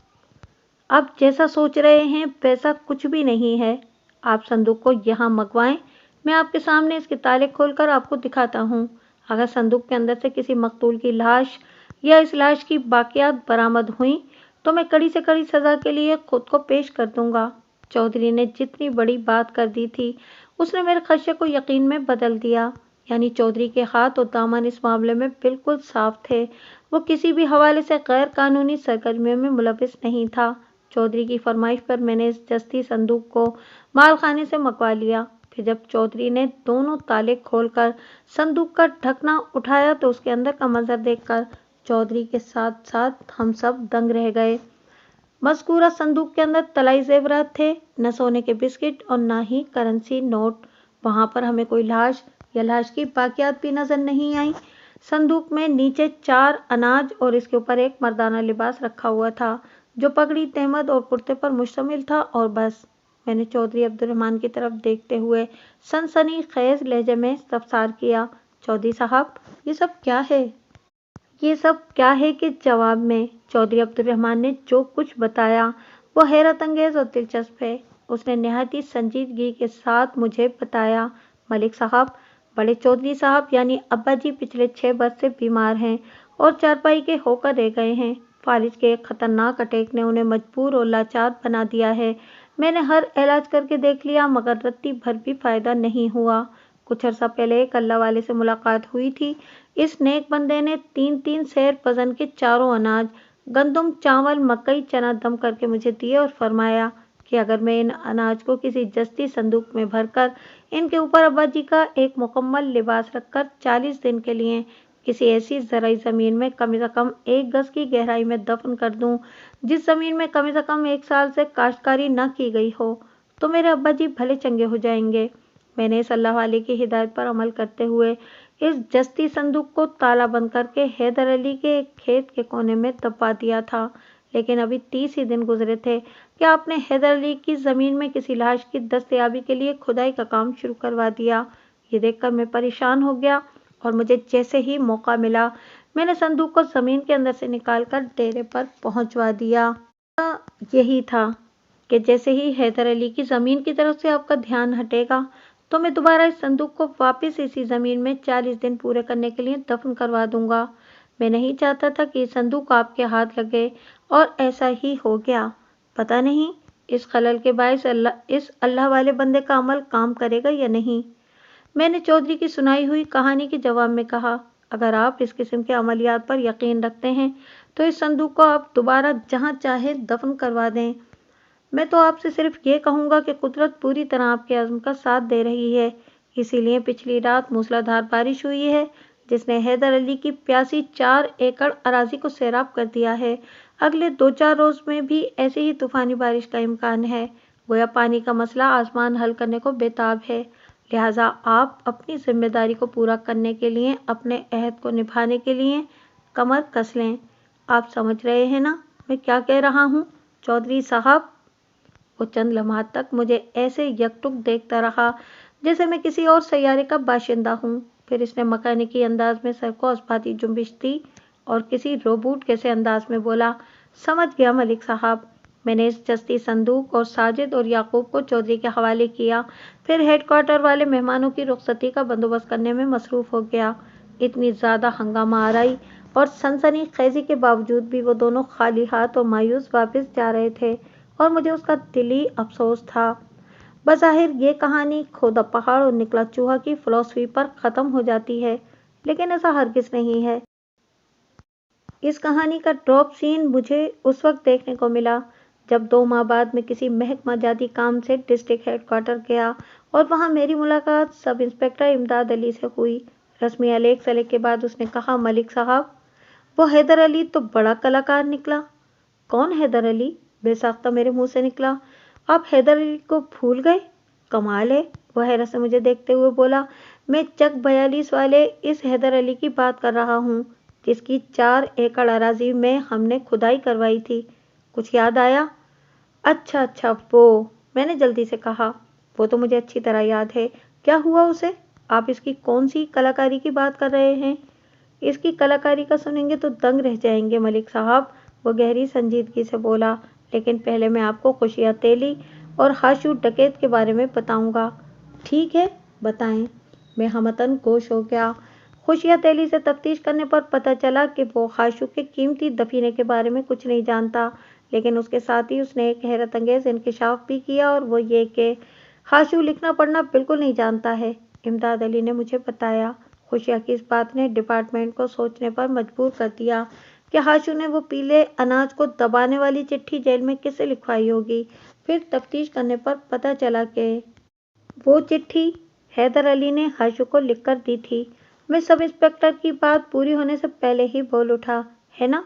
Speaker 1: आप जैसा सोच रहे हैं वैसा कुछ भी नहीं है। आप संदूक को यहाँ मंगवाएं, मैं आपके सामने इसके ताले खोलकर आपको दिखाता हूँ। अगर संदूक के अंदर से किसी मकतूल की लाश या इस लाश की बाकियात बरामद हुई तो मैं कड़ी से कड़ी सज़ा के लिए खुद को पेश कर दूंगा। चौधरी ने जितनी बड़ी बात कर दी थी, उसने मेरे खदशे को यकीन में बदल दिया। यानी चौधरी के हाथ और दामन इस मामले में बिल्कुल साफ थे। वो किसी भी हवाले से गैर कानूनी सरगर्मियों में मुलविस नहीं था। चौधरी की फरमाइश पर मैंने इस जस्ती संदूक को मालखाने से मंगवा लिया। फिर जब चौधरी ने दोनों ताले खोलकर संदूक का ढकना उठाया तो उसके अंदर का मंजर देखकर चौधरी के साथ साथ हम सब दंग रह गए। मज़कूरा संदूक के अंदर तलाई जेवरात थे, न सोने के बिस्किट और न ही करेंसी नोट। वहां पर हमें कोई लाश या लाश की बाकियात भी नजर नहीं आई। संदूक में नीचे 4 अनाज और इसके ऊपर एक मर्दाना लिबास रखा हुआ था, जो पगड़ी, तहमद और कुर्ते पर मुश्तमिल था, और बस। मैंने चौधरी अब्दुर्रहमान की तरफ देखते हुए सनसनी खेज लहजे में इस्तफसार किया, चौधरी साहब, ये सब क्या है? ये सब क्या है के जवाब में चौधरी अब्दुर्रहमान ने जो कुछ बताया वो हैरत अंगेज और दिलचस्प है। उसने नहायत ही संजीदगी के साथ मुझे बताया, मलिक साहब, बड़े चौधरी साहब यानी अब्बा जी पिछले 6 बरस से बीमार हैं और चारपाई के होकर रह गए हैं। फालिज के एक खतरनाक अटैक ने उन्हें मजबूर और लाचार बना दिया है। मैंने हर इलाज करके देख लिया, मगर रत्ती भर भी फायदा नहीं हुआ। कुछ अर्सा पहले एक अल्लाह वाले से मुलाकात हुई थी। इस नेक बंदे ने 3-3 सेर वजन के चारों अनाज, गंदुम, चावल, मकई, चना दम करके मुझे दिए और फरमाया कि अगर मैं इन अनाज को किसी जस्ती संदूक में भरकर इनके ऊपर अब्बा जी का एक मुकम्मल लिबास रखकर 40 दिन के लिए किसी ऐसी ज़राई ज़मीन में कम से कम 1 गज की गहराई में दफन कर दूं, जिस ज़मीन में कम से कम 1 साल से काश्तकारी न की गई हो, तो मेरे अब्बा जी भले चंगे हो जाएंगे। मैंने इस अल्लाह वाले की हिदायत पर अमल करते हुए इस जस्ती संदूक को ताला बंद करके हैदर अली के एक खेत के कोने में दबा दिया था। लेकिन अभी 30 ही दिन गुजरे थे कि आपने हैदर अली की ज़मीन में किसी लाश की दस्तयाबी के लिए खुदाई का काम शुरू करवा दिया। ये देखकर मैं परेशान हो गया और मुझे जैसे ही मौका मिला मैंने संदूक को ज़मीन के अंदर से निकालकर डेरे पर पहुंचवा दिया। यही था कि जैसे ही हैदर अली की ज़मीन की तरफ से आपका ध्यान हटेगा तो मैं दोबारा इस संदूक को वापस इसी ज़मीन में 40 दिन पूरे करने के लिए दफन करवा दूंगा। मैं नहीं चाहता था कि संदूक आपके हाथ लगे, और ऐसा ही हो गया। पता नहीं इस खलल के बायस इस अल्लाह वाले बंदे का अमल काम करेगा या नहीं। मैंने चौधरी की सुनाई हुई कहानी के जवाब में कहा, अगर आप इस किस्म के अमलियात पर यकीन रखते हैं तो इस संदूक को आप दोबारा जहाँ चाहे दफन करवा दें। मैं तो आपसे सिर्फ ये कहूँगा कि कुदरत पूरी तरह आपके अज़्म का साथ दे रही है। इसीलिए पिछली रात मूसलाधार बारिश हुई है, जिसने हैदर अली की प्यासी 4 एकड़ अराजी को सैराब कर दिया है। अगले 2-4 रोज़ में भी ऐसे ही तूफ़ानी बारिश का इम्कान है। गोया पानी का मसला आसमान हल करने को बेताब है। लिहाजा आप अपनी जिम्मेदारी को पूरा करने के लिए, अपने अहद को निभाने के लिए कमर कस लें। आप समझ रहे हैं ना मैं क्या कह रहा हूँ, चौधरी साहब? वो चंद लम्हात तक मुझे ऐसे यकटुक देखता रहा जैसे मैं किसी और सैयारे का बाशिंदा हूँ। फिर इसने मकैनिकी अंदाज में सर को असबाती जुम्बिश दी और किसी रोबोट के से अंदाज में बोला, समझ गया मलिक साहब। मैंने इस जस्ती संदूक और साजिद और याकूब को चौधरी के हवाले किया, फिर हेडक्वार्टर वाले मेहमानों की रुखसती का बंदोबस्त करने में मसरूफ़ हो गया। इतनी ज़्यादा हंगामा आराई और सनसनी खेजी के बावजूद भी वो दोनों खाली हाथ और मायूस वापस जा रहे थे, और मुझे उसका दिली अफसोस था। बज़ाहिर ये कहानी खोदा पहाड़ और निकला चूहा की फ़िलॉसफी पर ख़त्म हो जाती है, लेकिन ऐसा हरगिज़ नहीं है। इस कहानी का ड्रॉप सीन मुझे उस वक्त देखने को मिला जब 2 माह बाद मैं किसी महकमा जाती काम से डिस्ट्रिक्ट हेडक्वार्टर गया और वहाँ मेरी मुलाकात सब इंस्पेक्टर इमदाद अली से हुई। रस्मी आलेख सलेख के बाद उसने कहा, मलिक साहब, वो हैदर अली तो बड़ा कलाकार निकला। कौन हैदर अली? बेसाख्ता मेरे मुंह से निकला। आप हैदर अली को भूल गए? कमाल है, वह हैरत से मुझे देखते हुए बोला। मैं चक 42 वाले इस हैदर अली की बात कर रहा हूँ, जिसकी 4 एकड़ अराजी में हमने खुदाई करवाई थी। कुछ याद आया? अच्छा अच्छा, वो, मैंने जल्दी से कहा। वो तो मुझे अच्छी तरह याद है। क्या हुआ उसे? आप इसकी कौन सी कलाकारी की बात कर रहे हैं? इसकी कलाकारी का सुनेंगे तो दंग रह जाएंगे मलिक साहब, वो गहरी संजीदगी से बोला। लेकिन पहले मैं आपको खुशिया तेली और हाशू डकैत के बारे में बताऊंगा। ठीक है, बताएं। मैं हमतन गोश हो गया। खुशिया तेली से तफ्तीश करने पर पता चला कि वो हाशू के कीमती दफीने के बारे में कुछ नहीं जानता, लेकिन उसके साथ ही उसने एक हैरत अंगेज इंकशाफ भी किया, और वो ये कि हाशू लिखना पढ़ना बिल्कुल नहीं जानता है। इमदाद अली ने मुझे बताया। खुशिया की इस बात ने डिपार्टमेंट को सोचने पर मजबूर कर दिया कि हाशू ने वो पीले अनाज को दबाने वाली चिट्ठी जेल में किससे लिखवाई होगी। फिर तफ्तीश करने पर पता चला कि वो चिट्ठी हैदर अली ने हाशू को लिखकर दी थी। मैं सब इंस्पेक्टर की बात पूरी होने से पहले ही बोल उठा, है ना?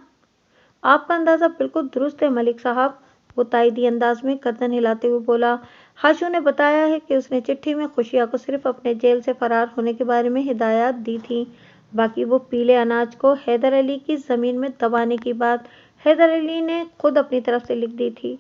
Speaker 1: आपका अंदाजा बिल्कुल दुरुस्त है मलिक साहब, वो ताइदी अंदाज में गर्दन हिलाते हुए बोला। हाशू ने बताया है कि उसने चिट्ठी में खुशिया को सिर्फ अपने जेल से फरार होने के बारे में हिदायत दी थी। बाकी वो पीले अनाज को हैदर अली की ज़मीन में दबाने की बात हैदर अली ने खुद अपनी तरफ से लिख दी थी,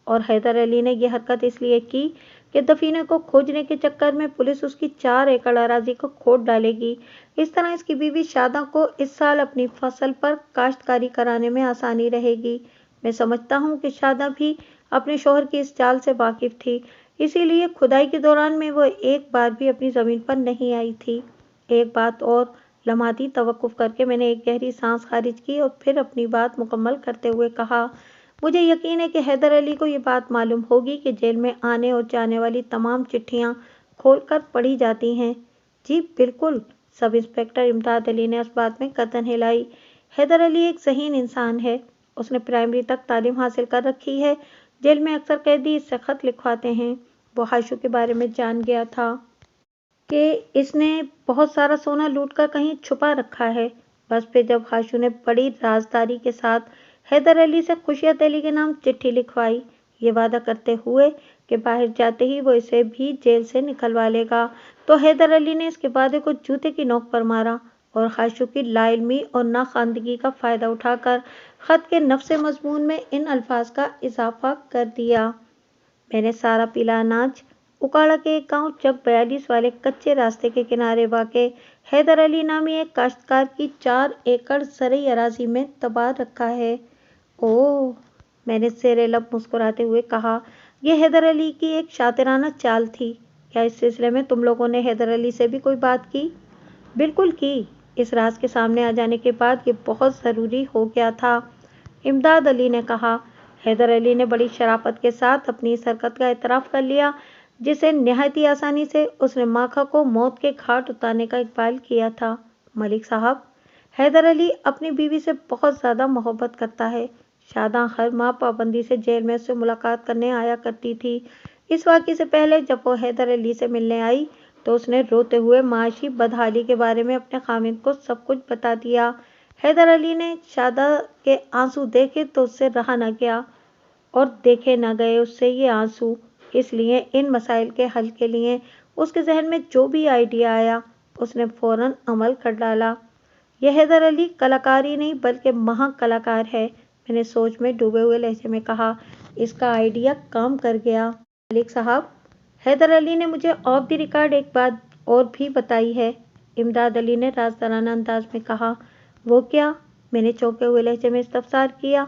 Speaker 1: और हैदर अली ने यह हरकत इसलिए की कि दफीने को खोजने के चक्कर में पुलिस उसकी 4 एकड़ अराजी को खोद डालेगी। इस तरह इसकी बीवी शादा को इस साल अपनी फसल पर काश्तकारी कराने में आसानी रहेगी। मैं समझता हूँ कि शादा भी अपने शौहर की इस चाल से वाकिफ थी, इसीलिए खुदाई के दौरान में वो एक बार भी अपनी ज़मीन पर नहीं आई थी। एक बात और, लम्हाती तवक्कुफ करके मैंने एक गहरी सांस खारिज की और फिर अपनी बात मुकम्मल करते हुए कहा, मुझे यकीन है कि हैदर अली को ये बात मालूम होगी कि जेल में आने और जाने वाली तमाम चिट्ठियाँ खोलकर पढ़ी जाती हैं। जी बिल्कुल, सब इंस्पेक्टर इमदाद अली ने इस बात में गर्दन हिलाई। हैदर अली एक ज़हीन इंसान है, उसने प्राइमरी तक तालीम हासिल कर रखी है। जेल में अक्सर कैदी इससे खत लिखवाते हैं। वो हाशू के बारे में जान गया था कि इसने बहुत सारा सोना लूटकर कहीं छुपा रखा है। बस पे जब हाशू ने बड़ी राजदारी के साथ हैदर अली से खुशियत अली के नाम चिट्ठी लिखवाई, ये वादा करते हुए कि बाहर जाते ही वो इसे भी जेल से निकलवा लेगा, तो हैदर अली ने इसके वादे को जूते की नोक पर मारा और हाशू की लाइल्मी और नाखानदगी का फ़ायदा उठाकर ख़त के नफ्से मजमून में इन अल्फाज का इजाफा कर दिया। मैंने सारा पीला अनाज उकाड़ा के एक गांव चक 42 वाले कच्चे रास्ते के किनारे वाक़े हैदर अली नामी एक काश्तकार की 4 एकड़ ज़रई अराजी में दबा रखा है। ओह, मैंने ज़ेरे लब मुस्कुराते हुए कहा, यह हैदर अली की एक शातिराना चाल थी। क्या इस सिलसिले में तुम लोगों ने हैदर अली से भी कोई बात की? बिल्कुल की। इस राज के सामने आ जाने के बाद ये बहुत ज़रूरी हो गया था, इमदाद अली ने कहा। हैदर अली ने बड़ी शराफत के साथ अपनी इस हरकत का एतराफ़ कर लिया, जिसे नहायती आसानी से उसने माखा को मौत के घाट उतारने का इकबाल किया था। मलिक साहब, हैदर अली अपनी बीवी से बहुत ज़्यादा मोहब्बत करता है। शादा हर माह पाबंदी से जेल में उससे मुलाकात करने आया करती थी। इस वाक़ये से पहले जब वो हैदर अली से मिलने आई तो उसने रोते हुए माशी बदहाली के बारे में अपने खामिद को सब कुछ बता दिया। हैदर अली ने शादा के आंसू देखे तो उससे रहा न गया, और देखे न गए उससे ये आंसू। इसलिए इन मसाइल के हल के लिए उसके जहन में जो भी आइडिया आया उसने फ़ौरन अमल कर डाला। यह हैदर अली कलाकार ही नहीं बल्कि महाकलाकार है, मैंने सोच में डूबे हुए लहजे में कहा। इसका आइडिया काम कर गया। मलिक साहब, हैदर अली ने मुझे ऑफ द रिकॉर्ड एक बात और भी बताई है, इमदाद अली ने राजदाराना अंदाज में कहा। वो क्या? मैंने चौंके हुए लहजे में इस्तफसार किया।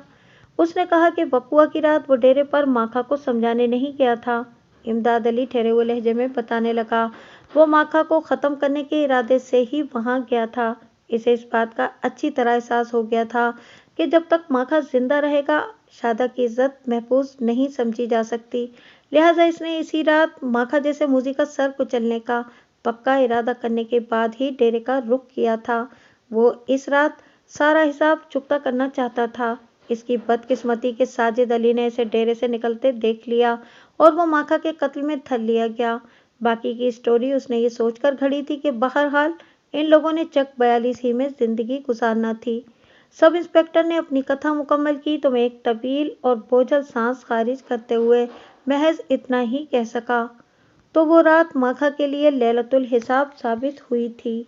Speaker 1: उसने कहा कि बकुआ की रात वो डेरे पर माखा को समझाने नहीं गया था। इमदाद अली ठहरे हुए लहजे में बताने लगा, वो माखा को ख़त्म करने के इरादे से ही वहाँ गया था। इसे इस बात का अच्छी तरह एहसास हो गया था कि जब तक माखा जिंदा रहेगा शादा की इज्जत महफूज नहीं समझी जा सकती, लिहाजा इसने इसी रात माखा जैसे मूजी का सर कुचलने का पक्का इरादा करने के बाद ही डेरे का रुख किया था। वो इस रात सारा हिसाब चुकता करना चाहता था। اس کی بدقسمتی کہ ساجد علی نے اسے ڈیرے سے نکلتے دیکھ لیا اور وہ ماکھا کے قتل میں دھر لیا گیا۔ باقی کی اسٹوری اس نے یہ سوچ کر گھڑی تھی کہ بہرحال ان لوگوں نے چک 42 ہی میں زندگی گزارنا تھی۔ سب انسپکٹر نے اپنی کتھا مکمل کی تو میں ایک طویل اور بوجھل سانس خارج کرتے ہوئے محض اتنا ہی کہہ سکا، تو وہ رات ماکھا کے لیے لیلۃ الحساب ثابت ہوئی تھی۔